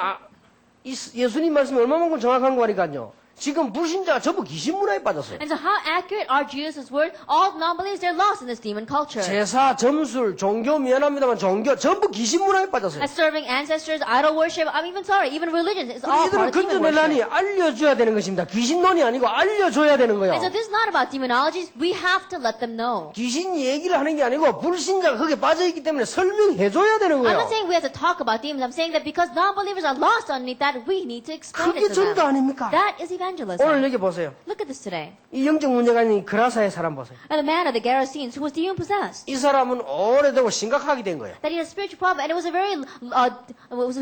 [SPEAKER 1] 예수님 말씀이 얼마만큼 정확한 거니까요. 지금 불신자가 전부 귀신 문화에 빠졌어요.
[SPEAKER 2] And so how accurate are Jesus' word? All non-believers, they're lost in this demon culture.
[SPEAKER 1] 제사, 점술, 종교 미안합니다만 종교 전부 귀신 문화에 빠졌어요.
[SPEAKER 2] As serving ancestors, idol worship, I'm even sorry, even religion is all
[SPEAKER 1] 이들을
[SPEAKER 2] part of demon
[SPEAKER 1] 건져내려니
[SPEAKER 2] worship.
[SPEAKER 1] 알려줘야 되는 것입니다. 귀신론이 아니고 알려줘야 되는 거예요.
[SPEAKER 2] And so this is not about demonologies. We have to let them know.
[SPEAKER 1] 귀신 얘기를 하는 게 아니고 불신자가 거기에 빠져있기 때문에 설명해줘야 되는
[SPEAKER 2] I'm
[SPEAKER 1] 거예요.
[SPEAKER 2] not saying we have to talk about demons. I'm saying that because non-believers are lost underneath that, we need to explain
[SPEAKER 1] 그게
[SPEAKER 2] it to
[SPEAKER 1] 전도
[SPEAKER 2] them.
[SPEAKER 1] 아닙니까?
[SPEAKER 2] That is evangelism.
[SPEAKER 1] 오늘 여기 보세요.
[SPEAKER 2] Look at this today.
[SPEAKER 1] 이 영적 문제가 있는 그라사의 사람 보세요.
[SPEAKER 2] And the man of the Gerasenes who was demon possessed.
[SPEAKER 1] 이 사람은 오래되고 심각하게 된 거예요.
[SPEAKER 2] That he had a spiritual problem, and it was a very,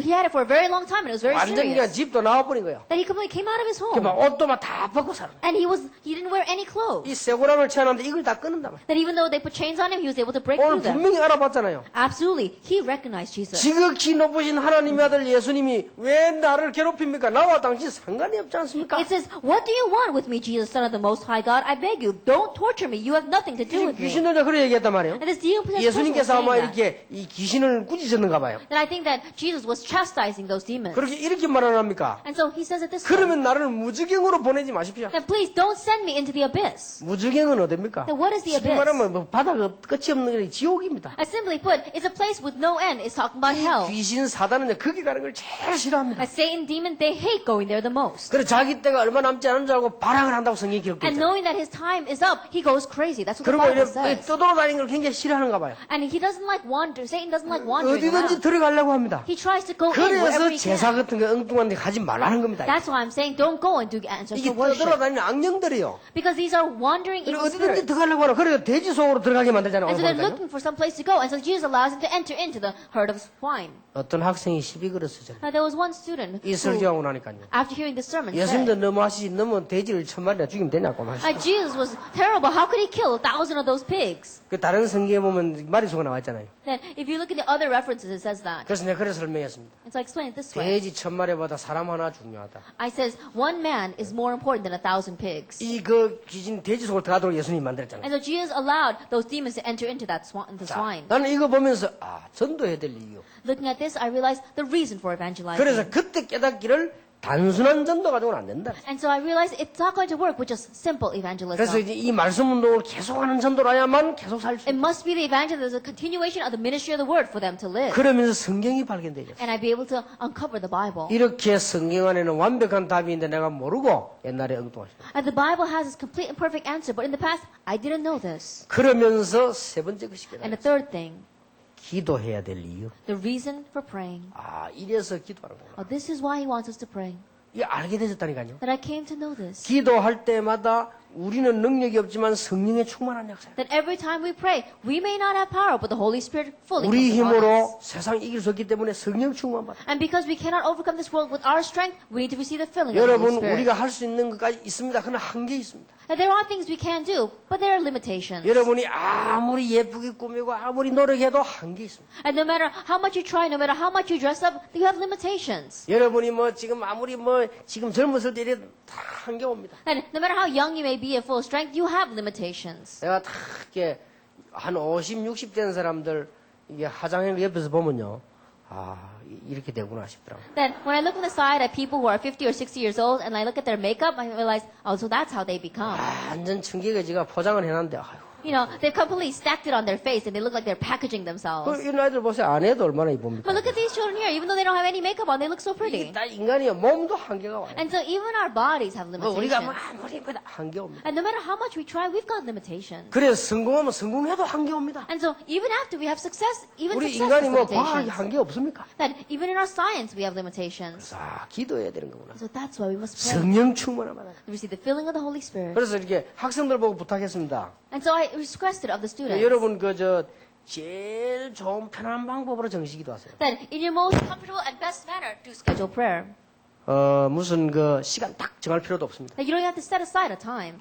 [SPEAKER 2] he had it for a very long time, and it was very
[SPEAKER 1] 완전히 그냥
[SPEAKER 2] serious.
[SPEAKER 1] 집도 나와버린 거예요.
[SPEAKER 2] That he completely came out of his home,
[SPEAKER 1] 막 옷도 막 다 벗고 살아.
[SPEAKER 2] and he didn't wear any clothes.
[SPEAKER 1] 이 쇠고랑을 채워놨는데 이걸 다 끊는다 말이야.
[SPEAKER 2] That even though they put chains on him, he was able to break
[SPEAKER 1] 오늘
[SPEAKER 2] through them.
[SPEAKER 1] 분명히 알아봤잖아요.
[SPEAKER 2] Absolutely, he recognized Jesus.
[SPEAKER 1] 지극히 높으신 하나님의 아들 예수님이 왜 나를 괴롭힙니까? 나와 당신 상관이 없지 않습니까?
[SPEAKER 2] It says, "What do you want with me, Jesus, Son of the Most High God? I beg you, don't torture me. You have nothing to do with me."
[SPEAKER 1] 귀신들도 그래 얘기했단 말이에요.
[SPEAKER 2] And this demon possessed person was
[SPEAKER 1] 예수님께서
[SPEAKER 2] saying
[SPEAKER 1] 아마
[SPEAKER 2] that.
[SPEAKER 1] 이렇게 이 귀신을 꾸짖었는가 봐요.
[SPEAKER 2] Then I think that Jesus was chastising those demons.
[SPEAKER 1] 그렇게 이렇게 말을 합니까?
[SPEAKER 2] And so he says it this way.
[SPEAKER 1] 그러면 나를 무지경으로 보내지 마십시오.
[SPEAKER 2] Then please don't send me into the abyss.
[SPEAKER 1] 무지경은 어딥니까?
[SPEAKER 2] Then what is the
[SPEAKER 1] 쉽게
[SPEAKER 2] abyss?
[SPEAKER 1] 말하면 뭐 바다가 끝이 없는 게 지옥입니다.
[SPEAKER 2] As simply put, it's a place with no end. It's talking about
[SPEAKER 1] 이
[SPEAKER 2] hell.
[SPEAKER 1] 귀신 사단은 거기 가는 걸 제일 싫어합니다.
[SPEAKER 2] As Satan, demon, they hate going there the most.
[SPEAKER 1] 그래서 자기 때가 얼마 남지 않은 줄 알고 발악을 한다고 성경이
[SPEAKER 2] And
[SPEAKER 1] 기록되어 있잖아요.
[SPEAKER 2] knowing that his time is up, he goes crazy. That's what the
[SPEAKER 1] 그리고
[SPEAKER 2] Bible
[SPEAKER 1] 이렇게
[SPEAKER 2] says.
[SPEAKER 1] 떠돌아다니는 걸 굉장히 싫어하는가 봐요.
[SPEAKER 2] And he doesn't like wander. Satan doesn't like wandering
[SPEAKER 1] 어디든지
[SPEAKER 2] around.
[SPEAKER 1] 들어가려고 합니다.
[SPEAKER 2] He tries to go in wherever
[SPEAKER 1] 그래서
[SPEAKER 2] he
[SPEAKER 1] 제사
[SPEAKER 2] can.
[SPEAKER 1] 같은 거 엉뚱한 데 가지 말라는 겁니다.
[SPEAKER 2] That's why I'm saying don't go and do
[SPEAKER 1] 이게
[SPEAKER 2] ancestral worship.
[SPEAKER 1] 떠돌아다니는 악령들이요.
[SPEAKER 2] Because these are wandering
[SPEAKER 1] 그리고
[SPEAKER 2] evil
[SPEAKER 1] 어디든지
[SPEAKER 2] spirits.
[SPEAKER 1] 들어가려고 하라. 그래서 돼지 속으로 들어가게 만들잖아요.
[SPEAKER 2] And so
[SPEAKER 1] 오늘
[SPEAKER 2] they're
[SPEAKER 1] 보니까요.
[SPEAKER 2] looking for some place to go. And so Jesus allows them to enter into the herd of swine.
[SPEAKER 1] 어떤 학생이 시비 걸었어요.
[SPEAKER 2] Now there was one student
[SPEAKER 1] 이
[SPEAKER 2] who,
[SPEAKER 1] 설교하고 나니까요.
[SPEAKER 2] after hearing the sermon,
[SPEAKER 1] 예수님도
[SPEAKER 2] said,
[SPEAKER 1] 너무 하시지. 너무 돼지를 1000마리나 죽이면 되냐고 하시죠.
[SPEAKER 2] Jesus was terrible. How could he kill 1,000 of those pigs?
[SPEAKER 1] 그 다른 성경에 보면 마리수가 나와있잖아요.
[SPEAKER 2] Then if you look at the other references, it says that.
[SPEAKER 1] 그래서 내가 그래서 설명했습니다.
[SPEAKER 2] And so I explain it this way.
[SPEAKER 1] 돼지 1000마리보다 사람 하나 중요하다.
[SPEAKER 2] I says one man is more important than 1,000 pigs.
[SPEAKER 1] 이 그 귀신 돼지 속으로 들어가도록 예수님이 만들었잖아요.
[SPEAKER 2] And so Jesus allowed those demons to enter into that the
[SPEAKER 1] 자,
[SPEAKER 2] swine.
[SPEAKER 1] 나는 이거 보면서 전도해야 될 이유.
[SPEAKER 2] Looking at this, I realized the reason for evangelizing.
[SPEAKER 1] 그래서 그때 깨닫기를 단순한 전도 가지고는 안 된다.
[SPEAKER 2] And so I realized it's not going to work with just simple
[SPEAKER 1] 그래서
[SPEAKER 2] evangelism.
[SPEAKER 1] 이제 이 말씀 운동을 계속하는 전도라야만 계속 살 수
[SPEAKER 2] It
[SPEAKER 1] 있다.
[SPEAKER 2] must be the evangelism, a continuation of the ministry of the word for them to live.
[SPEAKER 1] 그러면서 성경이 발견되죠.
[SPEAKER 2] And I'd be able to uncover the Bible.
[SPEAKER 1] 이렇게 성경 안에는 완벽한 답이 있는데 내가 모르고 옛날에 엉뚱하셨다.
[SPEAKER 2] And the Bible has this complete and perfect answer, but in the past, I didn't know this.
[SPEAKER 1] 그러면서 세 번째 것이
[SPEAKER 2] And the
[SPEAKER 1] 깨달았어요.
[SPEAKER 2] third thing,
[SPEAKER 1] 기도해야 될 이유.
[SPEAKER 2] the reason for praying.
[SPEAKER 1] 이래서 기도하는 거구나.
[SPEAKER 2] This is why he wants us to pray.
[SPEAKER 1] 이게 알게 되셨다니까요.
[SPEAKER 2] That I came to know this.
[SPEAKER 1] 기도할 때마다 우리는 능력이 없지만 성령의 충만한 역사예요.
[SPEAKER 2] That every time we pray, we may not have power, but the Holy Spirit fully
[SPEAKER 1] 우리
[SPEAKER 2] comes upon us.
[SPEAKER 1] 힘으로 세상 이길 수 없기 때문에 성령 충만 받아.
[SPEAKER 2] And because we cannot overcome this world with our strength, we need to receive the filling of the Holy
[SPEAKER 1] 여러분
[SPEAKER 2] Spirit.
[SPEAKER 1] 우리가 할 수 있는 것까지 있습니다. 그러나 한계 있습니다.
[SPEAKER 2] And there are things we can do, but there are limitations.
[SPEAKER 1] 여러분이 아무리 예쁘게 꾸미고 아무리 노력해도 한계 있습니다.
[SPEAKER 2] And no matter how much you try, no matter how much you dress up, you have limitations.
[SPEAKER 1] 여러분이 지금 아무리 지금 젊었을 때 이래 다 한계 옵니다.
[SPEAKER 2] And no matter how young you may be at full strength, you have limitations.
[SPEAKER 1] 내가 다 이렇게 한 50, 60 된 사람들 이게 화장을 옆에서 보면요. 이렇게 되구나 싶더라고요.
[SPEAKER 2] Then when I look on the side at people who are 50 or 60 years old and I look at their makeup, I realize, so that's how they become.
[SPEAKER 1] 완전 청개가지가 포장을 해놨는데
[SPEAKER 2] You know, they've completely stacked it on their face and they look like they're packaging themselves.
[SPEAKER 1] 이런 아이들 보세요. 안 해도 얼마나 이쁩니까?
[SPEAKER 2] But look at these children here. Even though they don't have any makeup on, they look so
[SPEAKER 1] 이게
[SPEAKER 2] pretty.
[SPEAKER 1] 다 인간이요. 몸도 한계가 와요.
[SPEAKER 2] And so even our bodies have
[SPEAKER 1] 우리가
[SPEAKER 2] limitations.
[SPEAKER 1] 아무리 한계 옵니다.
[SPEAKER 2] And no matter how much we try, we've got limitations.
[SPEAKER 1] 그래서 성공하면 성공해도 한계 옵니다.
[SPEAKER 2] And so even after we have success, even
[SPEAKER 1] 우리
[SPEAKER 2] success
[SPEAKER 1] 인간이
[SPEAKER 2] has
[SPEAKER 1] 과학에
[SPEAKER 2] limitations.
[SPEAKER 1] 한계 없습니까?
[SPEAKER 2] That even in our science, we have limitations.
[SPEAKER 1] 기도해야 되는 거구나.
[SPEAKER 2] So that's why we must pray.
[SPEAKER 1] 성령 충만을 받아야 돼.
[SPEAKER 2] To receive the filling of the Holy Spirit.
[SPEAKER 1] 그래서 이렇게 학생들 보고 부탁했습니다.
[SPEAKER 2] And so I requested of the students
[SPEAKER 1] 여러분 제일 좋은 편한 방법으로 정식 기도하세요.
[SPEAKER 2] that in your most comfortable and best manner, to schedule prayer.
[SPEAKER 1] 무슨 시간 딱 정할 필요도 없습니다.
[SPEAKER 2] That you don't have to set aside a time.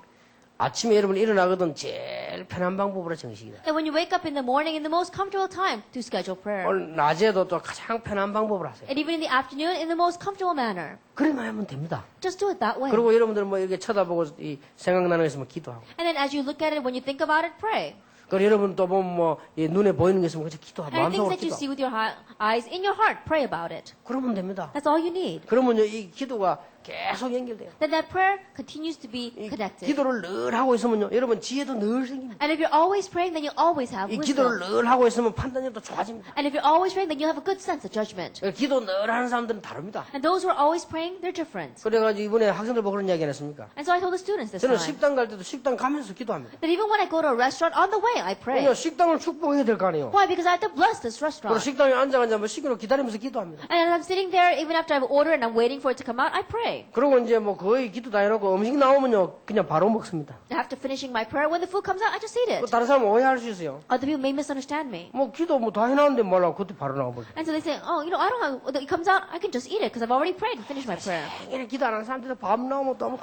[SPEAKER 1] 아침에 여러분 일어나거든 제일 편한 방법으로 정식이다.
[SPEAKER 2] That when you wake up in the morning, in the most comfortable time to schedule prayer.
[SPEAKER 1] 오늘 낮에도 또 가장 편한 방법으로 하세요.
[SPEAKER 2] And even in the afternoon, in the most comfortable manner.
[SPEAKER 1] 그래만 하면 됩니다.
[SPEAKER 2] Just do it that way.
[SPEAKER 1] 그리고 여러분들 뭐 이렇게 쳐다보고 이 생각나는 거 있으면 기도하고.
[SPEAKER 2] And then as you look at it, when you think about it, pray.
[SPEAKER 1] 그리고 여러분 또 보면 뭐 이 눈에 보이는 게 있으면 그저 기도하고
[SPEAKER 2] And things
[SPEAKER 1] 마음속으로
[SPEAKER 2] that you see
[SPEAKER 1] 기도하고.
[SPEAKER 2] with your eyes, in your heart, pray about it.
[SPEAKER 1] 그러면 됩니다.
[SPEAKER 2] That's all you need.
[SPEAKER 1] 그러면요 이 기도가 계속 연결돼요.
[SPEAKER 2] Then that prayer continues to be
[SPEAKER 1] 이
[SPEAKER 2] connected.
[SPEAKER 1] 기도를 늘 하고 있으면요 여러분 지혜도 늘 생깁니다.
[SPEAKER 2] And if you're always praying, then you always have
[SPEAKER 1] 이 기도를
[SPEAKER 2] wisdom.
[SPEAKER 1] 늘 하고 있으면 판단력도 좋아집니다.
[SPEAKER 2] And if you're always praying, then you have a good sense of judgment.
[SPEAKER 1] 기도 늘 하는 사람들은 다릅니다.
[SPEAKER 2] And those who are always praying, they're different.
[SPEAKER 1] 그래가지고 이번에 학생들 보고 그런 이야기 안 했습니까?
[SPEAKER 2] And so I told the students this
[SPEAKER 1] 저는
[SPEAKER 2] time
[SPEAKER 1] 식당 갈 때도 식당 가면서 기도합니다.
[SPEAKER 2] that even when I go to a restaurant, on the way, I pray.
[SPEAKER 1] 왜냐 식당을 축복해야 될 거 아니에요.
[SPEAKER 2] Why? Because I have to bless this
[SPEAKER 1] 그리고
[SPEAKER 2] restaurant.
[SPEAKER 1] 식당에 앉아가지고 시끄러 기다리면서 기도합니다.
[SPEAKER 2] And as I'm sitting there, even after I've ordered and I'm waiting for it to come out, I pray.
[SPEAKER 1] 그리고 이제 뭐 거의 기도 다 해놓고 음식 나오면요 그냥 바로 먹습니다.
[SPEAKER 2] After finishing my prayer, when the food comes out, I just eat
[SPEAKER 1] 그
[SPEAKER 2] it.
[SPEAKER 1] 다른 사람은 오해할 수 있어요.
[SPEAKER 2] Other people may misunderstand me.
[SPEAKER 1] 뭐 기도 뭐 다 해놨는데 뭐라고 그것도 바로 나와버려.
[SPEAKER 2] And so they say, oh, you know, I don't have, it comes out, I can just eat it because I've already prayed and finished my prayer.
[SPEAKER 1] 이렇게 기도 안 하는 사람들도 밥 나오면 너무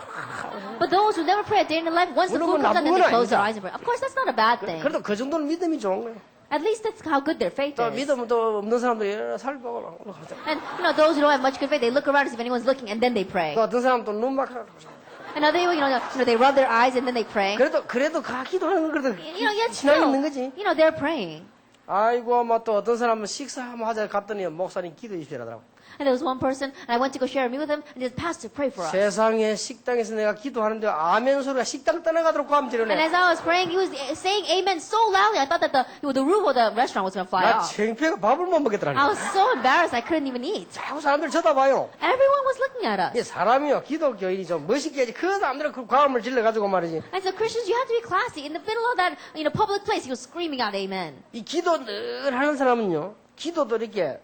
[SPEAKER 2] But those who never pray a day in their life, once the food comes out, then they close their eyes and pray. Of course, that's not a bad thing.
[SPEAKER 1] 그래도 그 정도는 믿음이 좋은 거예요.
[SPEAKER 2] At least that's how good their faith
[SPEAKER 1] 또
[SPEAKER 2] is.
[SPEAKER 1] 믿음은 또 없는 사람들이 여러 살펴보고
[SPEAKER 2] And, you know, those who don't have much good faith, they look around to see if anyone's looking and then they pray.
[SPEAKER 1] 또 어떤 사람 또 눈막
[SPEAKER 2] And other people, they rub their eyes and then they pray.
[SPEAKER 1] 그래도 가 기도하는 건 그래도
[SPEAKER 2] You know, yet
[SPEAKER 1] 신앙이
[SPEAKER 2] still,
[SPEAKER 1] 있는 거지.
[SPEAKER 2] they're praying.
[SPEAKER 1] 아이고 뭐 또 어떤 사람은 식사 한번 하자 갔더니 목사님 기도해 주시라더라고.
[SPEAKER 2] And there was one person, and I went to go share a meal with him, and he said, Pastor, pray for us.
[SPEAKER 1] 세상에 식당에서 내가 기도하는데 아멘 소리가 식당 떠나가도록
[SPEAKER 2] And
[SPEAKER 1] 감지르네.
[SPEAKER 2] as I was praying, he was saying amen so loudly, I thought that the roof of the restaurant was going to fly
[SPEAKER 1] 나
[SPEAKER 2] off.
[SPEAKER 1] 창피해가 밥을 못
[SPEAKER 2] I
[SPEAKER 1] 먹겠더라니.
[SPEAKER 2] was so embarrassed, I couldn't even eat.
[SPEAKER 1] 자꾸 사람들 쳐다봐요.
[SPEAKER 2] Everyone was looking at us.
[SPEAKER 1] 이게 사람이요 기도 교인이 좀 멋있게 해야지. 그 사람들은 그 과음을 질러가지고 말이지.
[SPEAKER 2] And so Christians, you have to be classy. In the middle of that, public place, he was screaming out amen.
[SPEAKER 1] 이 기도 늘 하는 사람은요 기도도 이렇게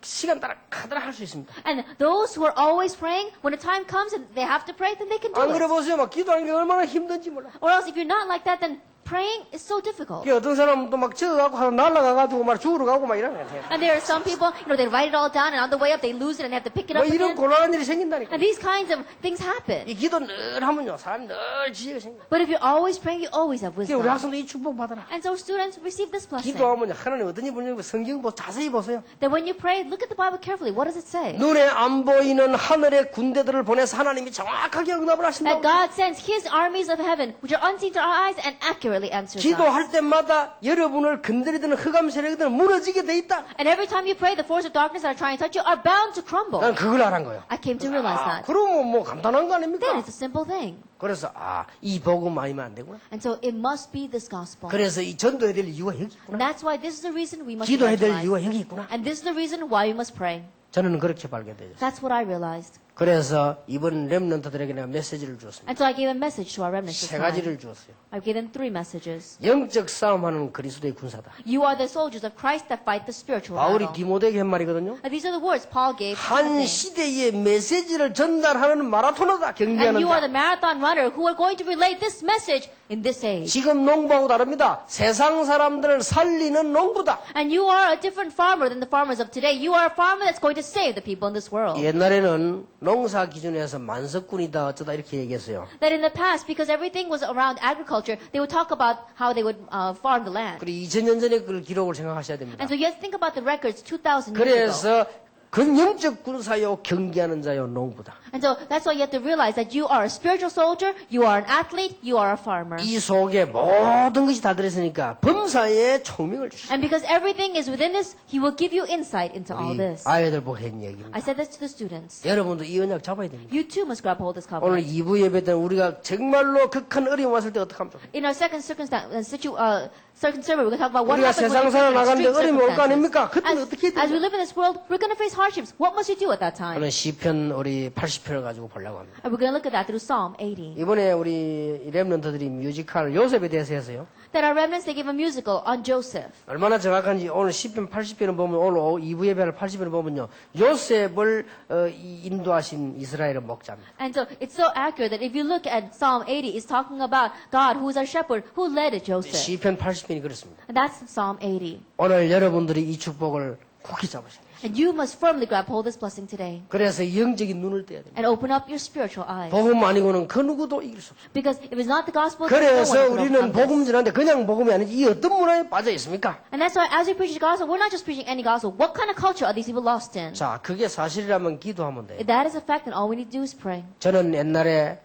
[SPEAKER 1] 시간 따라 가더라 할 수 있습니다.
[SPEAKER 2] And those who are always praying, when the time comes and they have to pray, then they can do
[SPEAKER 1] 안 그래
[SPEAKER 2] it.
[SPEAKER 1] 보세요. 막 기도하는 게 얼마나 힘든지 몰라.
[SPEAKER 2] Or else if you're not like that, then praying is so difficult.
[SPEAKER 1] 이게 어떤 사람은 또 막 져가고 날아가가지고 막 죽으러 가고 막 이러는 거야.
[SPEAKER 2] And there are some people, they write it all down and on the way up they lose it and they have to pick it
[SPEAKER 1] 뭐
[SPEAKER 2] up
[SPEAKER 1] 이런
[SPEAKER 2] again.
[SPEAKER 1] 곤란한 일이 생긴다니까.
[SPEAKER 2] And these kinds of things happen.
[SPEAKER 1] 이 기도 늘 하면요 사람이 늘 지혜가 생겨.
[SPEAKER 2] But if you're always praying, you always have
[SPEAKER 1] 그게 우리
[SPEAKER 2] wisdom.
[SPEAKER 1] 학생도 이 축복 받아라.
[SPEAKER 2] And so students receive this blessing.
[SPEAKER 1] 기도하면 하나님 어떤 분이 성경 자세히 보세요.
[SPEAKER 2] That when you pray, look at the Bible carefully. What does it say?
[SPEAKER 1] 눈에 안 보이는 하늘의 군대들을 보내서 하나님이 정확하게 응답을
[SPEAKER 2] That
[SPEAKER 1] 하신다.
[SPEAKER 2] God sends His armies of heaven, which are unseen to our eyes, and accurately answers us.
[SPEAKER 1] 기도할 때마다 여러분을 건드리던 흑암 세력들은 무너지게 돼 있다.
[SPEAKER 2] And every time you pray, the force of darkness that are trying to touch you are bound to crumble.
[SPEAKER 1] 난 그걸 알한 거예요.
[SPEAKER 2] I came to realize that.
[SPEAKER 1] 그러면 뭐 간단한 거
[SPEAKER 2] Then
[SPEAKER 1] 아닙니까?
[SPEAKER 2] it's a simple thing.
[SPEAKER 1] 그래서 이 복음 아니면 안 되구나.
[SPEAKER 2] And so it must be this gospel.
[SPEAKER 1] 그래서 이 전도해야 될 이유가 여기 있구나.
[SPEAKER 2] And that's why this is the reason we must
[SPEAKER 1] 기도해야 될
[SPEAKER 2] evangelize.
[SPEAKER 1] 이유가 여기 있구나.
[SPEAKER 2] And this is the reason why we must pray.
[SPEAKER 1] 저는 그렇게 발견되었어요.
[SPEAKER 2] That's what I realized.
[SPEAKER 1] 그래서 이번 렘넌트들에게 내가 메시지를 주었습니다.
[SPEAKER 2] And so I gave a message to our remnants this
[SPEAKER 1] 세
[SPEAKER 2] time.
[SPEAKER 1] 가지를 주었어요.
[SPEAKER 2] I gave them 3 messages.
[SPEAKER 1] 영적 싸움하는 그리스도의 군사다.
[SPEAKER 2] You are the soldiers of Christ that fight the spiritual
[SPEAKER 1] 바울이
[SPEAKER 2] battle.
[SPEAKER 1] 디모데에게 한 말이거든요.
[SPEAKER 2] And these are the words Paul gave to
[SPEAKER 1] 한
[SPEAKER 2] Timothy.
[SPEAKER 1] 시대의 메시지를 전달하는 마라토너다.
[SPEAKER 2] And you are
[SPEAKER 1] 경기하는다.
[SPEAKER 2] the marathon runner who are going to relay this message in this age.
[SPEAKER 1] 지금 농부하고 다릅니다. 세상 사람들을 살리는 농부다.
[SPEAKER 2] And you are a different farmer than the farmers of today. You are a farmer that's going to save the people in this world.
[SPEAKER 1] 옛날에는 농사 기준에서 만석군이다 어쩌다 이렇게 얘기했어요.
[SPEAKER 2] That in the past, because everything was around agriculture, they would talk about how they would farm the land.
[SPEAKER 1] 그리고 2000년 전에 그 기록을 생각하셔야 됩니다.
[SPEAKER 2] And so you have to think about the records 2,000 years ago.
[SPEAKER 1] 그래서 영적 군사요 경기하는 자요 농부다.
[SPEAKER 2] And so that's why you have to realize that you are a spiritual soldier, you are an athlete, you are a farmer.
[SPEAKER 1] 이 속에 모든 것이 다 들어있으니까 범사에 총명을 주시오.
[SPEAKER 2] And because everything is within this, He will give you insight into all
[SPEAKER 1] 우리
[SPEAKER 2] this.
[SPEAKER 1] 아이들 보고 했는 얘기입니다.
[SPEAKER 2] I said this to the students.
[SPEAKER 1] 여러분도 이 언약 잡아야 됩니다.
[SPEAKER 2] You too must grab hold of this
[SPEAKER 1] 오늘
[SPEAKER 2] covenant.
[SPEAKER 1] 2부 예배 때는 우리가 정말로 극한 어려움 왔을 때 어떻게 하면 좋겠어요?
[SPEAKER 2] In our second second sermon, we're going to talk about what
[SPEAKER 1] 우리가
[SPEAKER 2] happens
[SPEAKER 1] 세상
[SPEAKER 2] when
[SPEAKER 1] 살아
[SPEAKER 2] we face
[SPEAKER 1] 나가는데
[SPEAKER 2] extreme
[SPEAKER 1] 어려움이 올 거
[SPEAKER 2] circumstances.
[SPEAKER 1] 아닙니까? 그때는 어떻게 해야
[SPEAKER 2] As we
[SPEAKER 1] 됩니까?
[SPEAKER 2] live in this world, we're going to face hardships. What must you do at that time?
[SPEAKER 1] 저는 시편 우리 80편을 가지고 보려고 합니다.
[SPEAKER 2] And we're going to look at that through Psalm 80.
[SPEAKER 1] 이번에 우리 렘넌트들이 뮤지컬 요셉에 대해서 했어요.
[SPEAKER 2] That our remnants, they give a musical on Joseph.
[SPEAKER 1] 얼마나 정확한지 오늘 10편 80편을 보면 오늘 2부 예배를 80편을 보면요. 요셉을 인도하신 이스라엘의 목자입니다.
[SPEAKER 2] And so it's so accurate that if you look at Psalm 80, it's talking about God who is our shepherd, who led Joseph.
[SPEAKER 1] 시편 80편이 그렇습니다.
[SPEAKER 2] And that's Psalm 80.
[SPEAKER 1] 오늘 여러분들이 이 축복을 굳게 잡으셔야 돼요. 것입니다.
[SPEAKER 2] And you must firmly grab hold of this blessing today.
[SPEAKER 1] 그래서 영적인 눈을 떼야 됩니다.
[SPEAKER 2] And open up your spiritual eyes.
[SPEAKER 1] 복음 아니고는 그 누구도 이길 수 없습니다.
[SPEAKER 2] Because if it's not the gospel, then no
[SPEAKER 1] 그래서
[SPEAKER 2] one can
[SPEAKER 1] 우리는
[SPEAKER 2] overcome this.
[SPEAKER 1] 복음 전하는데 그냥 복음이 아니지 이 어떤 문화에 빠져 있습니까?
[SPEAKER 2] And that's why as we preach the gospel, we're not just preaching any gospel. What kind of culture are these people lost in?
[SPEAKER 1] 자, 그게 사실이라면 기도하면 돼요.
[SPEAKER 2] If that is a fact, then all we need to do is pray.
[SPEAKER 1] 저는 옛날에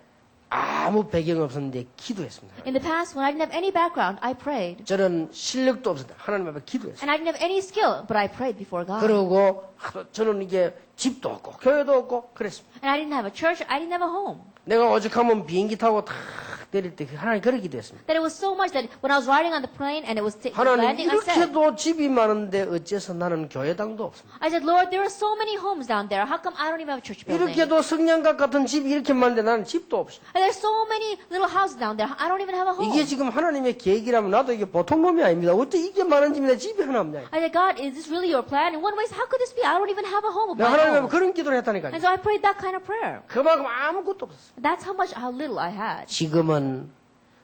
[SPEAKER 1] 아무 배경 없었는데 기도했습니다.
[SPEAKER 2] In the past, when I didn't have any background, I prayed.
[SPEAKER 1] 저는 실력도 없었는데 하나님 앞에 기도했어요.
[SPEAKER 2] And I didn't have any skill, but I prayed before God.
[SPEAKER 1] 그러고 저는 이게 집도 없고 교회도 없고 그랬습니다.
[SPEAKER 2] And I didn't have a church, I didn't have a home.
[SPEAKER 1] 내가 오죽하면 비행기 타고 탁 내릴 때 하나님 그런 기도했습니다.
[SPEAKER 2] That it was so much that when I was riding on the plane and it was
[SPEAKER 1] 하나님
[SPEAKER 2] landing, I said,
[SPEAKER 1] 이렇게도 집이 많은데 어째서 나는 교회당도 없습니다.
[SPEAKER 2] I said, Lord, there are so many homes down there. How come I don't even have a church building?
[SPEAKER 1] 이렇게도 성냥갑 같은 집이 이렇게 많은데 나는 집도 없습니다.
[SPEAKER 2] And there's so many little houses down there. I don't even have a home.
[SPEAKER 1] 이게 지금 하나님의 계획이라면 나도 이게 보통 놈이 아닙니다. 어째 이게 많은 집인데 집이 하나 없냐.
[SPEAKER 2] I said, God, is this really your plan? In one way, how could this be? I don't even have a home of
[SPEAKER 1] 내가
[SPEAKER 2] my
[SPEAKER 1] 하나님 앞에
[SPEAKER 2] own.
[SPEAKER 1] 그런 기도를 했다니까요.
[SPEAKER 2] And so I prayed that kind of prayer.
[SPEAKER 1] 그만큼 아무것도 없었어요.
[SPEAKER 2] That's how little I had.
[SPEAKER 1] 지금은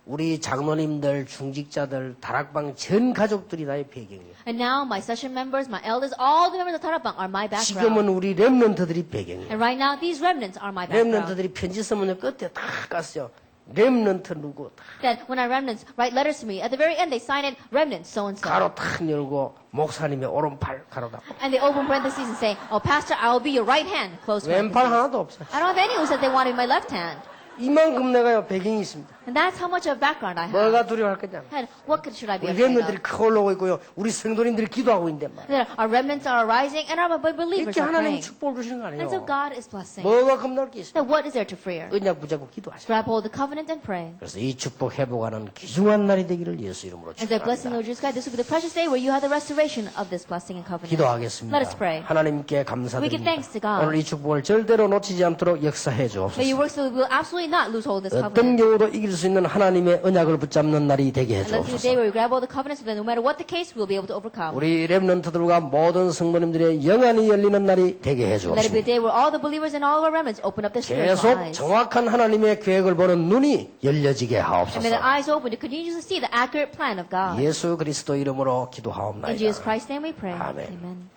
[SPEAKER 1] 우리 장로님들, 중직자들, 다락방 전 가족들이 나의 배경이에요.
[SPEAKER 2] And now my session members, my elders, all the members of Tarabang are my background.
[SPEAKER 1] 지금은 우리 렘넌트들이 배경이에요.
[SPEAKER 2] And right now, these remnants are my background.
[SPEAKER 1] 렘넌트들이 편지 쓰면 끝에 다 갔어요. 렘넌트 누구 다
[SPEAKER 2] That when our remnants write letters to me, at the very end they sign it, remnants so and so.
[SPEAKER 1] 가로 탁 열고 목사님의 오른팔 가로 닫고
[SPEAKER 2] And they open parentheses and say, oh, Pastor, I will be your right hand. Close
[SPEAKER 1] 왼팔
[SPEAKER 2] parentheses.
[SPEAKER 1] 하나도 없어요.
[SPEAKER 2] I don't have anyone who says they want to be my left hand.
[SPEAKER 1] 이만큼 내가 배경이 있습니다.
[SPEAKER 2] And that's how much of background I have.
[SPEAKER 1] 뭐가 두려워할 거냐.
[SPEAKER 2] And what should I be
[SPEAKER 1] 우리
[SPEAKER 2] afraid
[SPEAKER 1] 렘넌트들이
[SPEAKER 2] of?
[SPEAKER 1] 크게 올라오고 있고요. 우리 성도님들이 기도하고 있는데 말이에요.
[SPEAKER 2] That our remnants are arising and our believers
[SPEAKER 1] 이렇게
[SPEAKER 2] are
[SPEAKER 1] 하나님이
[SPEAKER 2] praying.
[SPEAKER 1] 축복을 주시는 거
[SPEAKER 2] And so
[SPEAKER 1] 아니에요.
[SPEAKER 2] God is blessing.
[SPEAKER 1] 뭐가 겁날 게 있어요.
[SPEAKER 2] Then what is there to fear?
[SPEAKER 1] 언약 붙잡고 기도하세요.
[SPEAKER 2] Grab hold of the covenant and pray.
[SPEAKER 1] 그래서 이 축복 회복하는 귀중한 날이 되기를 예수 이름으로
[SPEAKER 2] As I bless in
[SPEAKER 1] 축복합니다.
[SPEAKER 2] Lord Jesus Christ, this will be the precious day where you have the restoration of this blessing and covenant.
[SPEAKER 1] 기도하겠습니다.
[SPEAKER 2] Let us pray.
[SPEAKER 1] 하나님께
[SPEAKER 2] We give
[SPEAKER 1] 감사드립니다.
[SPEAKER 2] thanks to God.
[SPEAKER 1] 오늘 이 축복을 절대로 놓치지 않도록 역사해
[SPEAKER 2] May you
[SPEAKER 1] 주옵소서.
[SPEAKER 2] work so we will absolutely not lose hold of this
[SPEAKER 1] 어떤
[SPEAKER 2] covenant.
[SPEAKER 1] 경우도 이길 수 있는 하나님의 언약을 붙잡는 날이 되게 해
[SPEAKER 2] And let's be the day
[SPEAKER 1] 주옵소서.
[SPEAKER 2] where we grab all the covenants, so that no matter what the case, we'll be able to overcome.
[SPEAKER 1] 우리 렘넌트들과 모든 성도님들의 영안이 열리는 날이 되게 해
[SPEAKER 2] Let it be a
[SPEAKER 1] 주옵소서.
[SPEAKER 2] day where all the believers and all of our remnants open up their spiritual
[SPEAKER 1] 계속
[SPEAKER 2] eyes.
[SPEAKER 1] 정확한 하나님의 계획을 보는 눈이 열려지게
[SPEAKER 2] And may their
[SPEAKER 1] 하옵소서.
[SPEAKER 2] eyes open to continue to see the accurate plan of God.
[SPEAKER 1] 예수 그리스도 이름으로
[SPEAKER 2] In
[SPEAKER 1] 기도하옵나이다.
[SPEAKER 2] Jesus Christ's name we pray.
[SPEAKER 1] 아멘.
[SPEAKER 2] Amen.